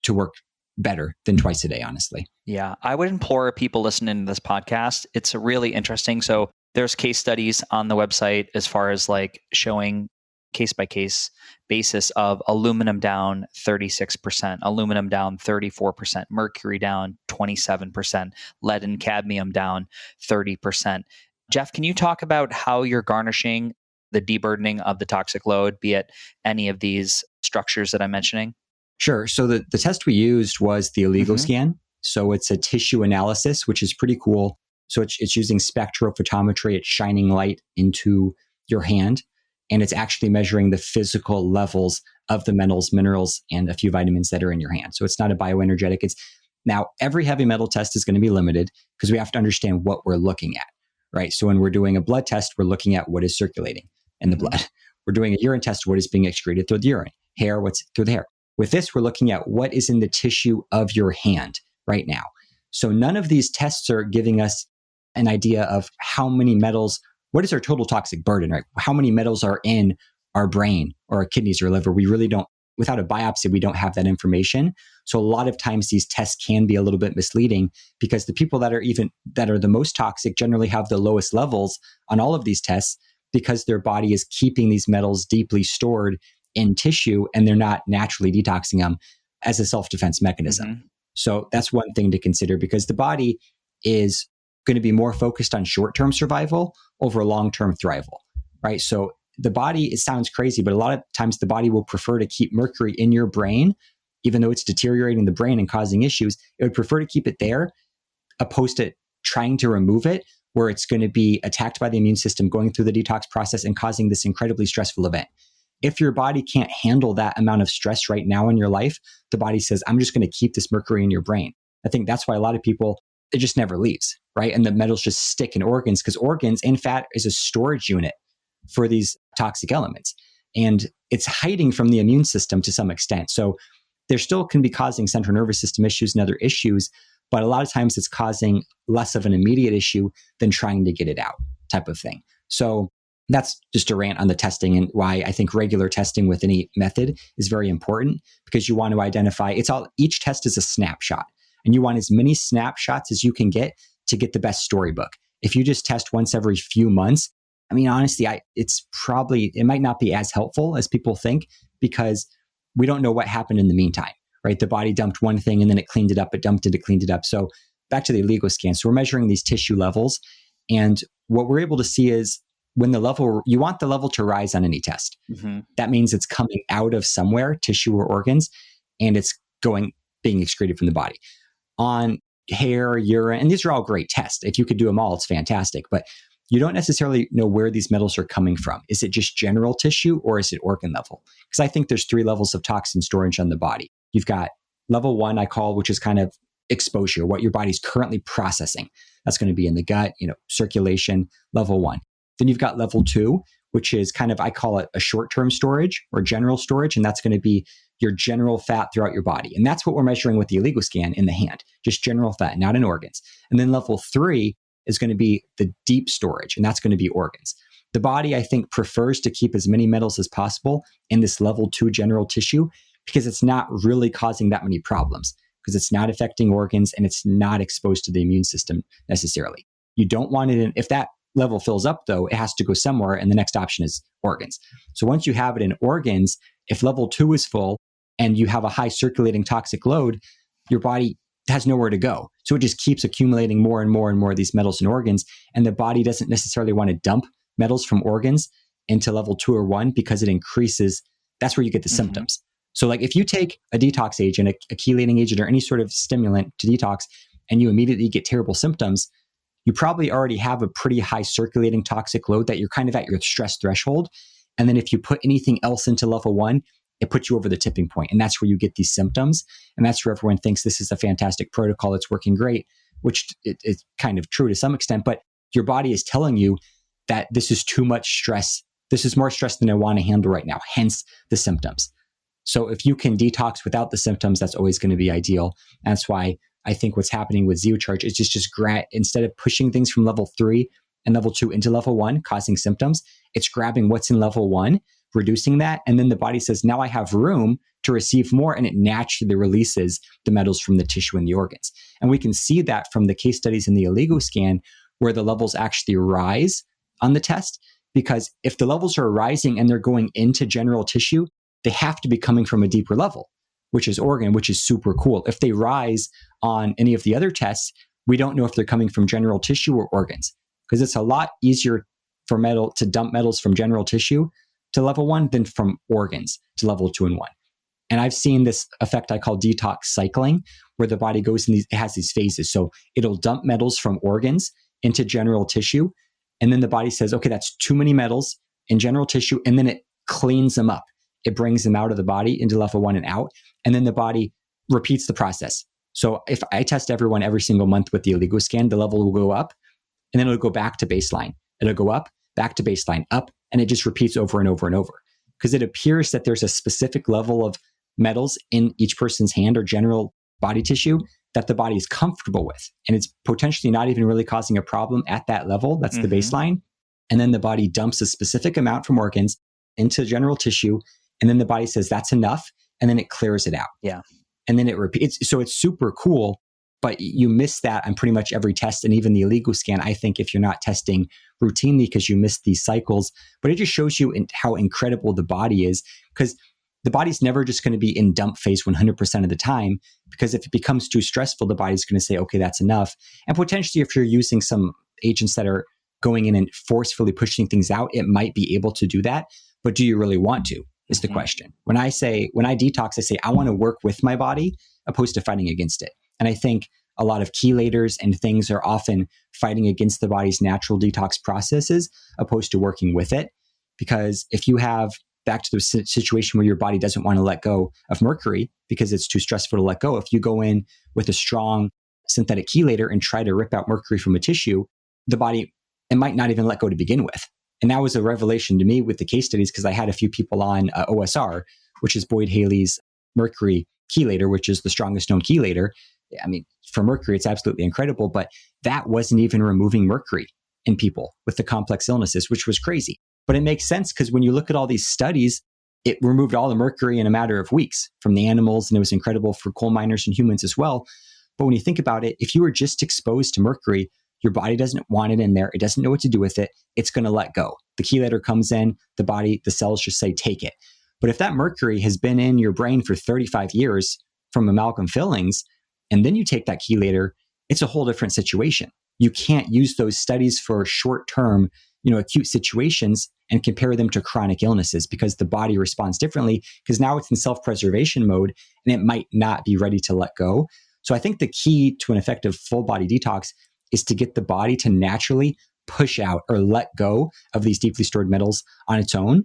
to work better than twice a day, honestly. Yeah, I would implore people listening to this podcast. It's really interesting. So there's case studies on the website as far as like showing case by case basis of aluminum down 36%, aluminum down 34%, mercury down 27%, lead and cadmium down 30%. Jeff, can you talk about how you're garnishing the deburdening of the toxic load, be it any of these structures that I'm mentioning? Sure. So the test we used was the illegal scan. So it's a tissue analysis, which is pretty cool. So it's using spectrophotometry. It's shining light into your hand, and it's actually measuring the physical levels of the metals, minerals, and a few vitamins that are in your hand. So it's not a bioenergetic. Now, every heavy metal test is going to be limited because we have to understand what we're looking at, right? So when we're doing a blood test, we're looking at what is circulating in the blood. We're doing a urine test, what is being excreted through the urine. Hair, what's through the hair. With this, we're looking at what is in the tissue of your hand right now. So none of these tests are giving us an idea of how many metals, what is our total toxic burden, right? How many metals are in our brain or our kidneys or liver? We really don't, without a biopsy, we don't have that information. So a lot of times these tests can be a little bit misleading because the people that are the most toxic generally have the lowest levels on all of these tests because their body is keeping these metals deeply stored in tissue and they're not naturally detoxing them as a self-defense mechanism. So that's one thing to consider because the body is going to be more focused on short-term survival over long-term thrival, right? So the body, it sounds crazy, but a lot of times the body will prefer to keep mercury in your brain, even though it's deteriorating the brain and causing issues. It would prefer to keep it there opposed to trying to remove it where it's going to be attacked by the immune system, going through the detox process and causing this incredibly stressful event. If your body can't handle that amount of stress right now in your life, the body says, I'm just going to keep this mercury in your brain. I think that's why a lot of people, it just never leaves, right? And the metals just stick in organs because organs and fat is a storage unit for these toxic elements. And it's hiding from the immune system to some extent. So there still can be causing central nervous system issues and other issues, but a lot of times it's causing less of an immediate issue than trying to get it out type of thing. So that's just a rant on the testing and why I think regular testing with any method is very important because you want to identify, each test is a snapshot and you want as many snapshots as you can get to get the best storybook. If you just test once every few months, I mean, honestly, it might not be as helpful as people think because we don't know what happened in the meantime, right? The body dumped one thing and then it cleaned it up, it dumped it, it cleaned it up. So back to the illegal scan. So we're measuring these tissue levels and what we're able to see is when you want the level to rise on any test. That means it's coming out of somewhere, tissue or organs, and it's being excreted from the body. On hair, urine, and these are all great tests. If you could do them all, it's fantastic. But you don't necessarily know where these metals are coming from. Is it just general tissue or is it organ level? Because I think there's 3 levels of toxin storage on the body. You've got level 1, I call, which is kind of exposure, what your body's currently processing. That's going to be in the gut, circulation, level 1. Then you've got level 2, which is kind of, I call it a short-term storage or general storage. And that's going to be your general fat throughout your body. And that's what we're measuring with the illegal scan in the hand, just general fat, not in organs. And then level 3 is going to be the deep storage, and that's going to be organs. The body, I think, prefers to keep as many metals as possible in this level 2 general tissue because it's not really causing that many problems because it's not affecting organs and it's not exposed to the immune system necessarily. You don't want it in, if that level fills up though, it has to go somewhere and the next option is organs. So once you have it in organs, if level 2 is full and you have a high circulating toxic load, your body has nowhere to go. So it just keeps accumulating more and more and more of these metals in organs. And the body doesn't necessarily want to dump metals from organs into level 2 or 1 because it increases, that's where you get the symptoms. So like if you take a detox agent, a chelating agent or any sort of stimulant to detox and you immediately get terrible symptoms, you probably already have a pretty high circulating toxic load that you're kind of at your stress threshold. And then if you put anything else into level 1, it puts you over the tipping point. And that's where you get these symptoms. And that's where everyone thinks this is a fantastic protocol. It's working great, which it's kind of true to some extent. But your body is telling you that this is too much stress. This is more stress than I want to handle right now, hence the symptoms. So if you can detox without the symptoms, that's always going to be ideal. That's why I think what's happening with Zeocharge is just instead of pushing things from level 3 and level 2 into level 1, causing symptoms, it's grabbing what's in level 1, reducing that. And then the body says, now I have room to receive more. And it naturally releases the metals from the tissue and the organs. And we can see that from the case studies in the oligoscan, where the levels actually rise on the test. Because if the levels are rising and they're going into general tissue, they have to be coming from a deeper level, which is organ, which is super cool. If they rise on any of the other tests, we don't know if they're coming from general tissue or organs, because it's a lot easier for metal to dump metals from general tissue to level 1 than from organs to level 2 and 1. And I've seen this effect I call detox cycling, where the body goes in it has these phases. So it'll dump metals from organs into general tissue. And then the body says, okay, that's too many metals in general tissue. And then it cleans them up. It brings them out of the body into level 1 and out. And then the body repeats the process. So if I test everyone every single month with the oligoscan, the level will go up and then it'll go back to baseline. It'll go up, back to baseline, up, and it just repeats over and over and over. Because it appears that there's a specific level of metals in each person's hand or general body tissue that the body is comfortable with. And it's potentially not even really causing a problem at that level. That's the baseline. And then the body dumps a specific amount from organs into general tissue. And then the body says, that's enough. And then it clears it out. Yeah. And then it repeats. So it's super cool, but you miss that on pretty much every test. And even the oligoscan, I think, if you're not testing routinely, because you miss these cycles, but it just shows you how incredible the body is, because the body's never just going to be in dump phase 100% of the time, because if it becomes too stressful, the body's going to say, okay, that's enough. And potentially if you're using some agents that are going in and forcefully pushing things out, it might be able to do that. But do you really want to, is the question. When I detox, I say, I want to work with my body opposed to fighting against it. And I think a lot of chelators and things are often fighting against the body's natural detox processes opposed to working with it. Because if you have, back to the situation where your body doesn't want to let go of mercury because it's too stressful to let go, if you go in with a strong synthetic chelator and try to rip out mercury from a tissue, the body, it might not even let go to begin with. And that was a revelation to me with the case studies, because I had a few people on OSR, which is Boyd Haley's mercury chelator, which is the strongest known chelator. I mean, for mercury, it's absolutely incredible, but that wasn't even removing mercury in people with the complex illnesses, which was crazy. But it makes sense, because when you look at all these studies, it removed all the mercury in a matter of weeks from the animals, and it was incredible for coal miners and humans as well. But when you think about it, if you were just exposed to mercury, your body doesn't want it in there. It doesn't know what to do with it. It's going to let go. The chelator comes in, the cells just say, take it. But if that mercury has been in your brain for 35 years from amalgam fillings, and then you take that chelator, it's a whole different situation. You can't use those studies for short-term, acute situations and compare them to chronic illnesses, because the body responds differently, because now it's in self-preservation mode and it might not be ready to let go. So I think the key to an effective full body detox is to get the body to naturally push out or let go of these deeply stored metals on its own,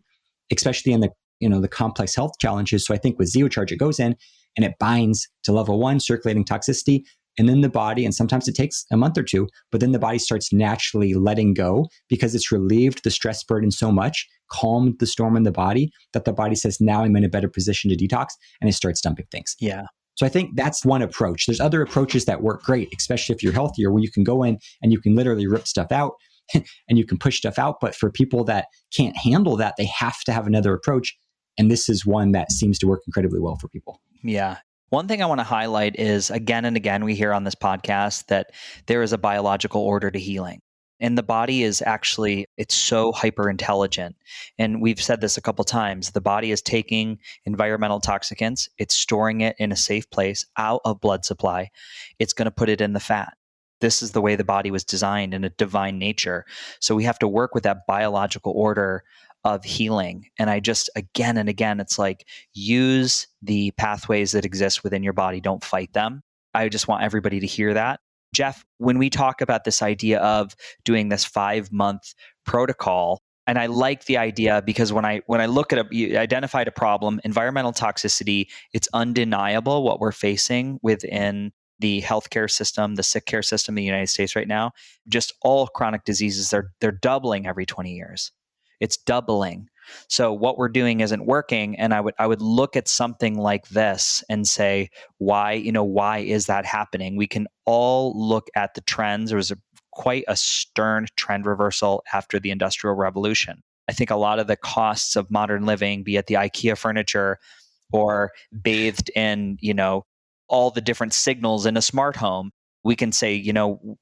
especially in the complex health challenges. So I think with Zeocharge, it goes in and it binds to level 1 circulating toxicity. And then the body, and sometimes it takes a month or two, but then the body starts naturally letting go, because it's relieved the stress burden so much, calmed the storm in the body, that the body says, now I'm in a better position to detox, and it starts dumping things. Yeah. So I think that's one approach. There's other approaches that work great, especially if you're healthier, where you can go in and you can literally rip stuff out and you can push stuff out. But for people that can't handle that, they have to have another approach. And this is one that seems to work incredibly well for people. Yeah. One thing I want to highlight is, again and again, we hear on this podcast that there is a biological order to healing. And the body is actually, it's so hyper intelligent. And we've said this a couple times. The body is taking environmental toxicants, it's storing it in a safe place out of blood supply. It's going to put it in the fat. This is the way the body was designed in a divine nature. So we have to work with that biological order of healing. And I just, again and again, it's like, use the pathways that exist within your body. Don't fight them. I just want everybody to hear that. Jeff, when we talk about this idea of doing this 5-month protocol, and I like the idea, because when I look at you identified a problem, environmental toxicity, it's undeniable what we're facing within the healthcare system, the sick care system in the United States right now. Just all chronic diseases, they're doubling every 20 years. it's doubling. So what we're doing isn't working. And I would look at something like this and say, why is that happening? We can all look at the trends. There was quite a stern trend reversal after the Industrial Revolution. I think a lot of the costs of modern living, be it the IKEA furniture or bathed in, all the different signals in a smart home, we can say,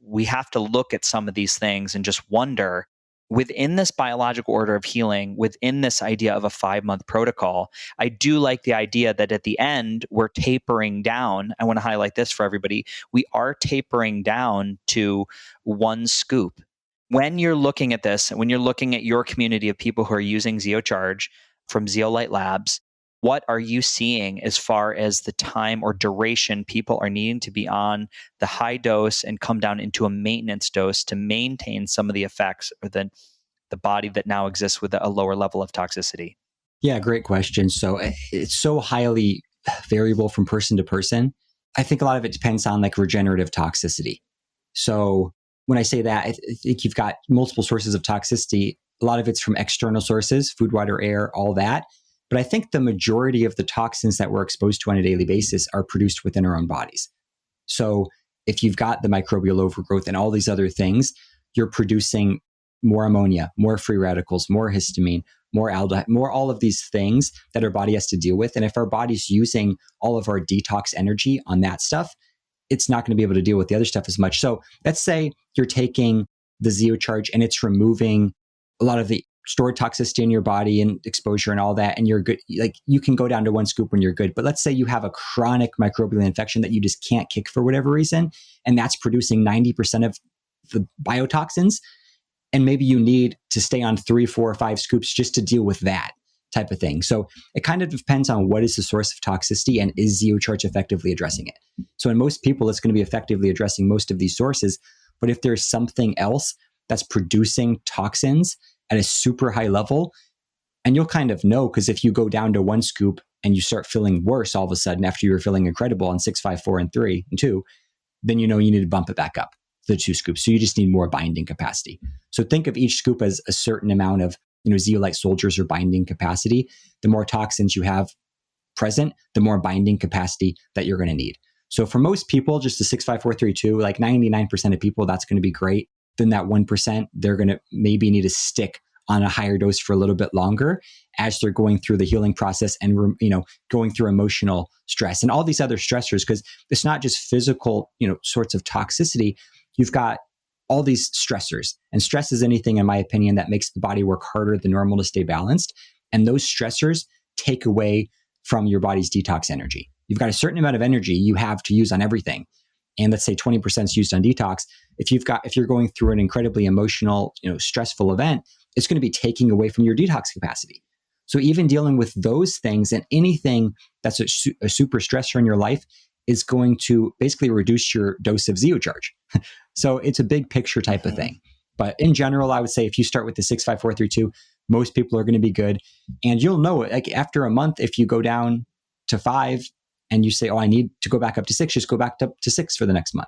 we have to look at some of these things and just wonder, within this biological order of healing, within this idea of a 5-month protocol, I do like the idea that at the end, we're tapering down. I want to highlight this for everybody. We are tapering down to 1 scoop. When you're looking at this, when you're looking at your community of people who are using ZeoCharge from Zeolite Labs, what are you seeing as far as the time or duration people are needing to be on the high dose and come down into a maintenance dose to maintain some of the effects or the body that now exists with a lower level of toxicity? Yeah, great question. So it's so highly variable from person to person. I think a lot of it depends on like regenerative toxicity. So when I say that, I think you've got multiple sources of toxicity. A lot of it's from external sources, food, water, air, all that. But I think the majority of the toxins that we're exposed to on a daily basis are produced within our own bodies. So if you've got the microbial overgrowth and all these other things, you're producing more ammonia, more free radicals, more histamine, more aldehyde, more all of these things that our body has to deal with. And if our body's using all of our detox energy on that stuff, it's not going to be able to deal with the other stuff as much. So let's say you're taking the ZeoCharge and it's removing a lot of the stored toxicity in your body and exposure and all that, and you're good. Like you can go down to 1 scoop when you're good. But let's say you have a chronic microbial infection that you just can't kick for whatever reason, and that's producing 90% of the biotoxins. And maybe you need to stay on 3, 4, or 5 scoops just to deal with that type of thing. So it kind of depends on what is the source of toxicity and is ZeoCharge effectively addressing it. So in most people, it's going to be effectively addressing most of these sources. But if there's something else that's producing toxins at a super high level, and you'll kind of know, because if you go down to 1 scoop and you start feeling worse all of a sudden after you were feeling incredible on 6, 5, 4, and 3, and 2, then you need to bump it back up to the 2 scoops. So you just need more binding capacity. So think of each scoop as a certain amount of zeolite soldiers or binding capacity. The more toxins you have present, the more binding capacity that you're going to need. So for most people, just the 6, 5, 4, 3, 2, like 99% of people, that's going to be great. Then that 1%, they're going to maybe need to stick on a higher dose for a little bit longer as they're going through the healing process and, going through emotional stress and all these other stressors, because it's not just physical, sorts of toxicity. You've got all these stressors, and stress is anything, in my opinion, that makes the body work harder than normal to stay balanced. And those stressors take away from your body's detox energy. You've got a certain amount of energy you have to use on everything. And let's say 20% is used on detox. If you're going through an incredibly emotional, stressful event, it's going to be taking away from your detox capacity. So even dealing with those things and anything that's a super stressor in your life is going to basically reduce your dose of ZeoCharge. So it's a big picture type of thing. But in general, I would say if you start with the 6, 5, 4, 3, 2, most people are going to be good. And you'll know, like after a month, if you go down to 5 and you say, oh, I need to go back up to 6, just go back up to 6 for the next month.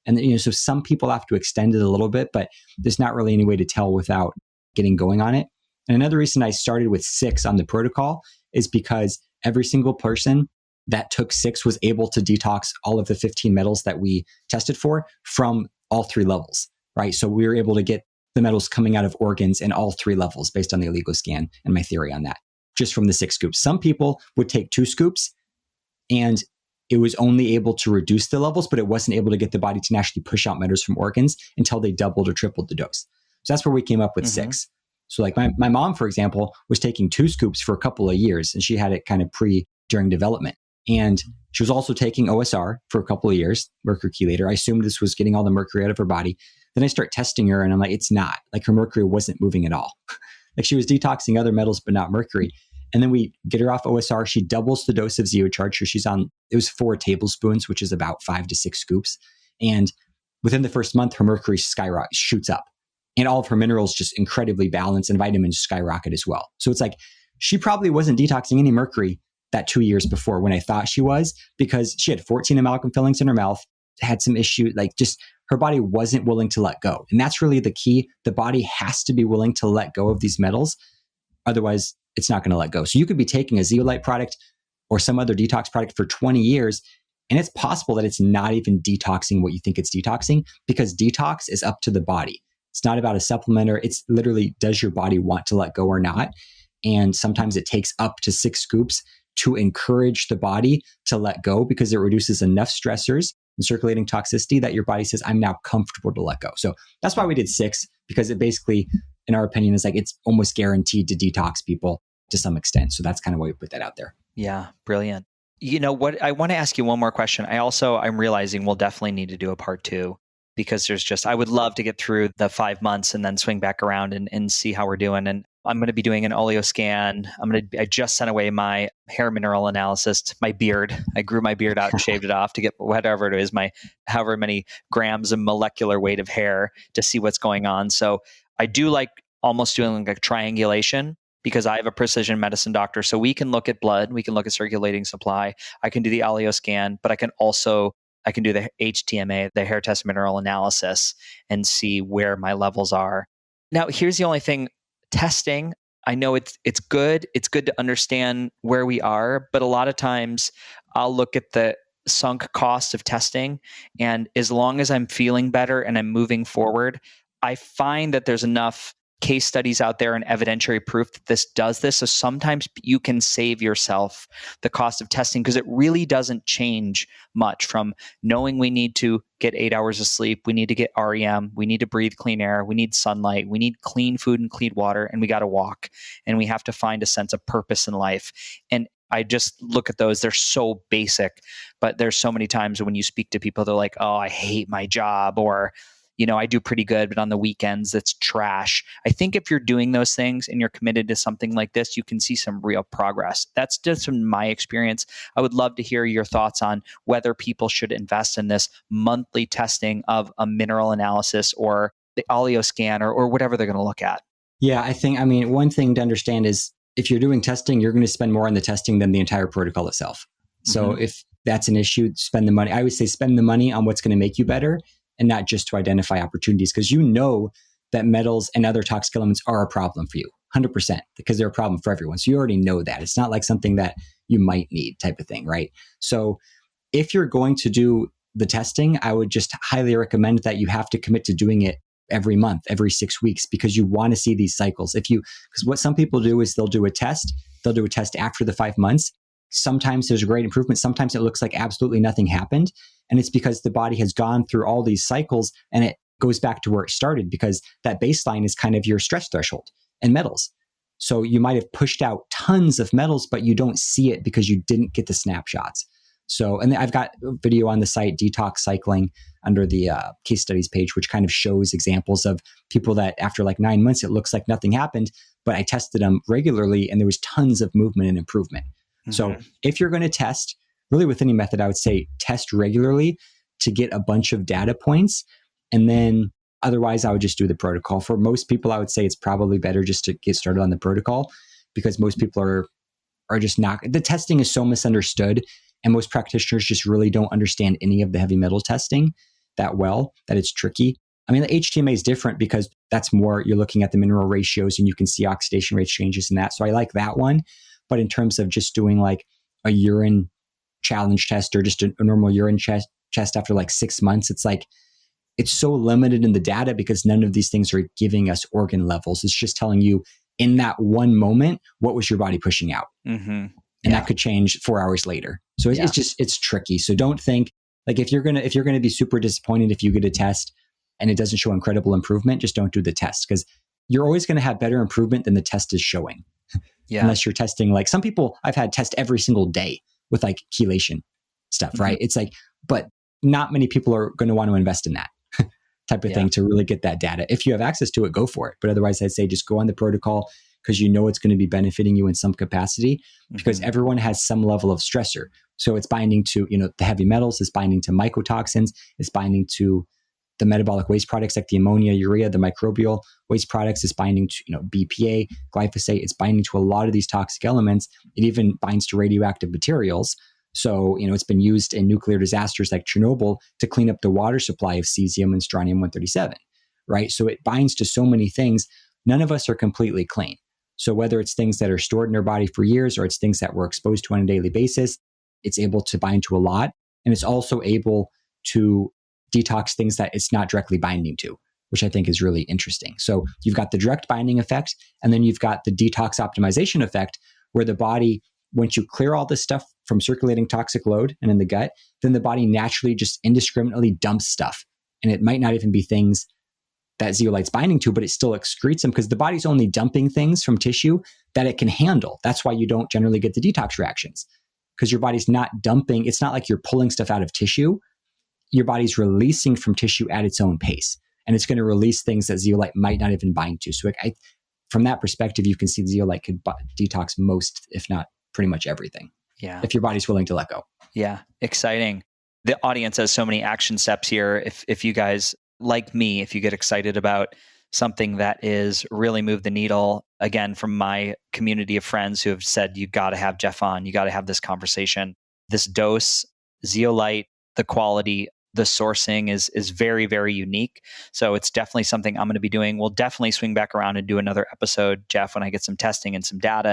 And so some people have to extend it a little bit, but there's not really any way to tell without getting going on it. And another reason I started with 6 on the protocol is because every single person that took 6 was able to detox all of the 15 metals that we tested for from all 3 levels, right? So we were able to get the metals coming out of organs in all 3 levels based on the Oligo scan and my theory on that, just from the 6 scoops. Some people would take 2 scoops and it was only able to reduce the levels, but it wasn't able to get the body to naturally push out metals from organs until they doubled or tripled the dose. So that's where we came up with 6. So like my mom, for example, was taking 2 scoops for a couple of years, and she had it kind of during development. And she was also taking OSR for a couple of years, mercury chelator. I assumed this was getting all the mercury out of her body. Then I start testing her and I'm like, it's not. Like her mercury wasn't moving at all. Like she was detoxing other metals, but not mercury. And then we get her off OSR. She doubles the dose of ZeoCharge. So she's on, it was 4 tablespoons, which is about 5 to 6 scoops. And within the first month, her mercury shoots up. And all of her minerals just incredibly balanced and vitamins skyrocket as well. So it's like, she probably wasn't detoxing any mercury that 2 years before when I thought she was, because she had 14 amalgam fillings in her mouth. had some issue, like just her body wasn't willing to let go. And that's really the key. The body has to be willing to let go of these metals. Otherwise, it's not going to let go. So you could be taking a zeolite product or some other detox product for 20 years, and it's possible that it's not even detoxing what you think it's detoxing, because detox is up to the body. It's not about a supplementer. It's literally, does your body want to let go or not? And sometimes it takes up to 6 scoops to encourage the body to let go, because it reduces enough stressors and circulating toxicity that your body says, I'm now comfortable to let go. So that's why we did 6, because it basically, in our opinion, is like it's almost guaranteed to detox people to some extent. So that's kind of why we put that out there. Yeah, brilliant. You know what? I want to ask you one more question. I'm realizing we'll definitely need to do a part 2, because I would love to get through the 5 months and then swing back around and see how we're doing. And I'm going to be doing an oleo scan. I just sent away my hair mineral analysis, my beard. I grew my beard out and shaved it off to get whatever it is, my however many grams of molecular weight of hair, to see what's going on. So I do like almost doing like a triangulation, because I have a precision medicine doctor. So we can look at blood, we can look at circulating supply. I can do the oleo scan, but I can do the HTMA, the hair test mineral analysis, and see where my levels are. Now, here's the only thing. Testing, I know it's good. It's good to understand where we are, but a lot of times I'll look at the sunk cost of testing, and as long as I'm feeling better and I'm moving forward, I find that there's enough case studies out there and evidentiary proof that this does this. So sometimes you can save yourself the cost of testing, because it really doesn't change much from knowing we need to get 8 hours of sleep, we need to get REM, we need to breathe clean air, we need sunlight, we need clean food and clean water, and we got to walk, and we have to find a sense of purpose in life. And I just look at those, they're so basic, but there's so many times when you speak to people, they're like, oh, I hate my job, or I do pretty good, but on the weekends, it's trash. I think if you're doing those things and you're committed to something like this, you can see some real progress. That's just from my experience. I would love to hear your thoughts on whether people should invest in this monthly testing of a mineral analysis or the oleo scan or whatever they're going to look at. Yeah, one thing to understand is if you're doing testing, you're going to spend more on the testing than the entire protocol itself. So if that's an issue, spend the money. I would say spend the money on what's going to make you better, and not just to identify opportunities, because that metals and other toxic elements are a problem for you, 100%, because they're a problem for everyone. So you already know that. It's not like something that you might need type of thing, right? So if you're going to do the testing, I would just highly recommend that you have to commit to doing it every month, every 6 weeks, because you want to see these cycles. Because what some people do is they'll do a test after the 5 months. Sometimes there's a great improvement. Sometimes it looks like absolutely nothing happened. And it's because the body has gone through all these cycles and it goes back to where it started, because that baseline is kind of your stress threshold and metals. So you might have pushed out tons of metals, but you don't see it because you didn't get the snapshots. So, and I've got a video on the site, Detox Cycling, under the case studies page, which kind of shows examples of people that after like 9 months, it looks like nothing happened, but I tested them regularly and there was tons of movement and improvement. Mm-hmm. So if you're going to test, really with any method, I would say test regularly to get a bunch of data points. And then otherwise, I would just do the protocol. For most people, I would say it's probably better just to get started on the protocol, because most people are just not, the testing is so misunderstood, and most practitioners just really don't understand any of the heavy metal testing that well, that it's tricky. I mean, the HTMA is different because that's more, you're looking at the mineral ratios and you can see oxidation rate changes in that. So I like that one. But in terms of just doing like a urine challenge test or just a normal urine test after like 6 months, it's like, it's so limited in the data because none of these things are giving us organ levels. It's just telling you in that one moment, what was your body pushing out? Mm-hmm. And that could change 4 hours later. So it's tricky. So don't think like if you're going to be super disappointed if you get a test and it doesn't show incredible improvement, just don't do the test, because you're always going to have better improvement than the test is showing. Unless you're testing, like some people I've had test every single day with like chelation stuff, mm-hmm. right? It's like, but not many people are going to want to invest in that type of thing to really get that data. If you have access to it, go for it. But otherwise, I'd say just go on the protocol because you know it's going to be benefiting you in some capacity, because mm-hmm. everyone has some level of stressor. So it's binding to, the heavy metals, it's binding to mycotoxins, it's binding to the metabolic waste products like the ammonia, urea, the microbial waste products, it's binding to, BPA, glyphosate, it's binding to a lot of these toxic elements. It even binds to radioactive materials. So, it's been used in nuclear disasters like Chernobyl to clean up the water supply of cesium and strontium-137, right? So it binds to so many things. None of us are completely clean. So whether it's things that are stored in our body for years or it's things that we're exposed to on a daily basis, it's able to bind to a lot. And it's also able to detox things that it's not directly binding to, which I think is really interesting. So you've got the direct binding effect, and then you've got the detox optimization effect, where the body, once you clear all this stuff from circulating toxic load and in the gut, then the body naturally just indiscriminately dumps stuff. And it might not even be things that zeolite's binding to, but it still excretes them because the body's only dumping things from tissue that it can handle. That's why you don't generally get the detox reactions, because your body's not dumping. It's not like you're pulling stuff out of tissue. Your body's releasing from tissue at its own pace. And it's going to release things that zeolite might not even bind to. So from that perspective, you can see zeolite could detox most, if not pretty much everything. Yeah. If your body's willing to let go. Yeah. Exciting. The audience has so many action steps here. If you guys, like me, if you get excited about something that is really move the needle, again, from my community of friends who have said, you got to have Jeff on, you got to have this conversation. This dose, zeolite, the quality, the sourcing is very, very unique. So it's definitely something I'm going to be doing. We'll definitely swing back around and do another episode, Jeff, when I get some testing and some data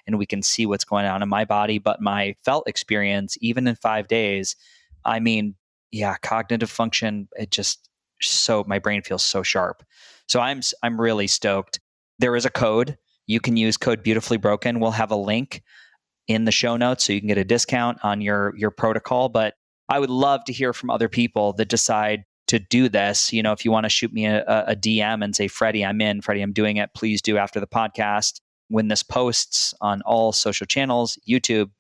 and we can see what's going on in my body. But my felt experience, even in 5 days, I mean, yeah, cognitive function, my brain feels so sharp. So I'm really stoked. There is a code. You can use code Beautifully Broken. We'll have a link in the show notes so you can get a discount on your protocol. But I would love to hear from other people that decide to do this. If you want to shoot me a DM and say, Freddie, I'm in. Freddie, I'm doing it. Please do after the podcast. When this posts on all social channels, YouTube,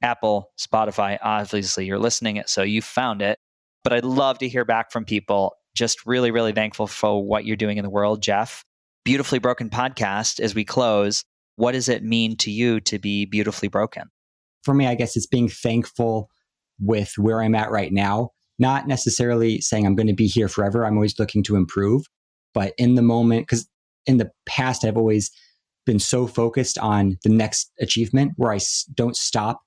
Apple, Spotify, obviously you're listening it, so you found it. But I'd love to hear back from people. Just really, really thankful for what you're doing in the world, Jeff. Beautifully Broken podcast, as we close, what does it mean to you to be beautifully broken? For me, I guess it's being thankful with where I'm at right now, not necessarily saying I'm going to be here forever. I'm always looking to improve, but in the moment, because in the past, I've always been so focused on the next achievement where I don't stop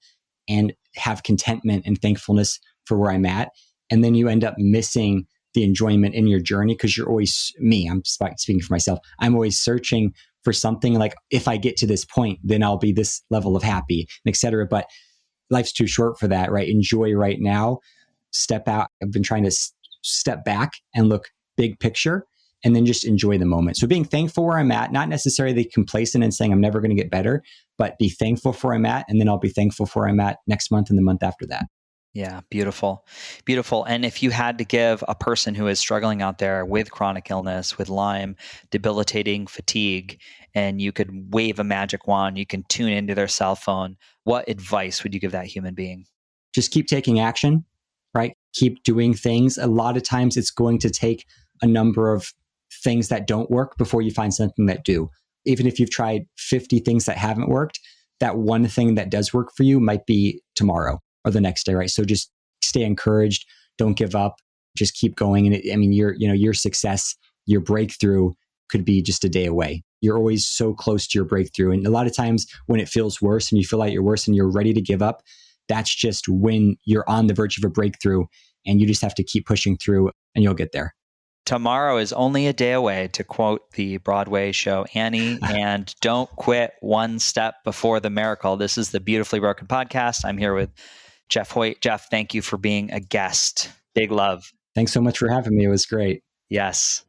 and have contentment and thankfulness for where I'm at. And then you end up missing the enjoyment in your journey because you're always, I'm speaking for myself, I'm always searching for something like, if I get to this point, then I'll be this level of happy, et cetera. But life's too short for that, right? Enjoy right now, step out. I've been trying to step back and look big picture and then just enjoy the moment. So being thankful where I'm at, not necessarily complacent and saying I'm never going to get better, but be thankful for where I'm at. And then I'll be thankful for where I'm at next month and the month after that. Yeah, beautiful. Beautiful. And if you had to give a person who is struggling out there with chronic illness, with Lyme, debilitating fatigue, and you could wave a magic wand, you can tune into their cell phone, what advice would you give that human being? Just keep taking action, right? Keep doing things. A lot of times it's going to take a number of things that don't work before you find something that do. Even if you've tried 50 things that haven't worked, that one thing that does work for you might be tomorrow or the next day, right? So just stay encouraged. Don't give up. Just keep going. And your success, your breakthrough could be just a day away. You're always so close to your breakthrough. And a lot of times when it feels worse and you feel like you're worse and you're ready to give up, that's just when you're on the verge of a breakthrough and you just have to keep pushing through and you'll get there. Tomorrow is only a day away, to quote the Broadway show Annie, and don't quit one step before the miracle. This is the Beautifully Broken podcast. I'm here with Jeff Hoyt. Jeff, thank you for being a guest. Big love. Thanks so much for having me. It was great. Yes.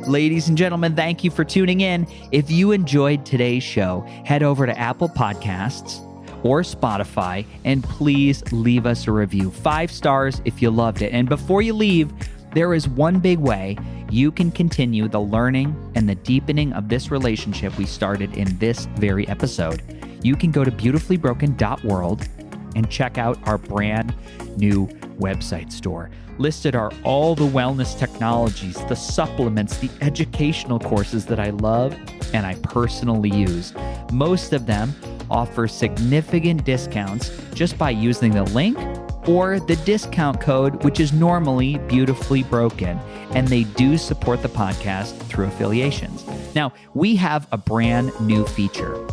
Ladies and gentlemen, thank you for tuning in. If you enjoyed today's show, head over to Apple Podcasts or Spotify, and please leave us a review. 5 stars if you loved it. And before you leave, there is one big way you can continue the learning and the deepening of this relationship we started in this very episode. You can go to beautifullybroken.world and check out our brand new website store. Listed are all the wellness technologies, the supplements, the educational courses that I love and I personally use. Most of them offer significant discounts just by using the link or the discount code, which is normally Beautifully Broken. And they do support the podcast through affiliations. Now, we have a brand new feature.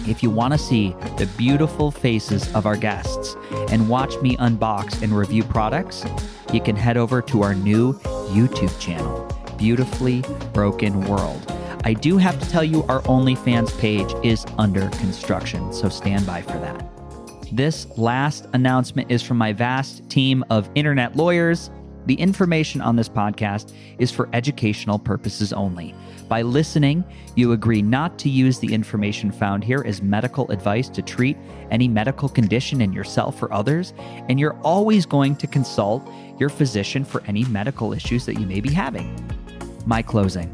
If you want to see the beautiful faces of our guests and watch me unbox and review products, you can head over to our new YouTube channel, Beautifully Broken World. I do have to tell you, our OnlyFans page is under construction, so stand by for that. This last announcement is from my vast team of internet lawyers. The information on this podcast is for educational purposes only. By listening, you agree not to use the information found here as medical advice to treat any medical condition in yourself or others, and you're always going to consult your physician for any medical issues that you may be having. My closing.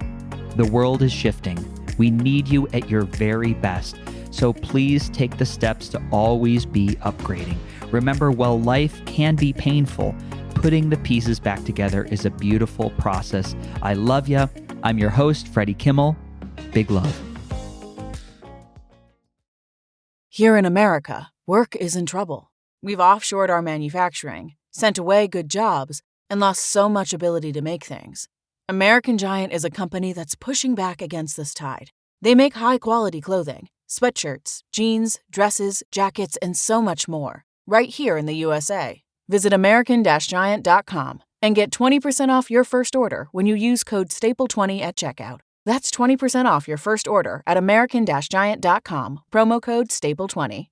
The world is shifting. We need you at your very best. So please take the steps to always be upgrading. Remember, while life can be painful, putting the pieces back together is a beautiful process. I love ya. I'm your host, Freddie Kimmel. Big love. Here in America, work is in trouble. We've offshored our manufacturing, sent away good jobs, and lost so much ability to make things. American Giant is a company that's pushing back against this tide. They make high-quality clothing, sweatshirts, jeans, dresses, jackets, and so much more, right here in the USA. Visit American-Giant.com and get 20% off your first order when you use code STAPLE20 at checkout. That's 20% off your first order at American-Giant.com, promo code STAPLE20.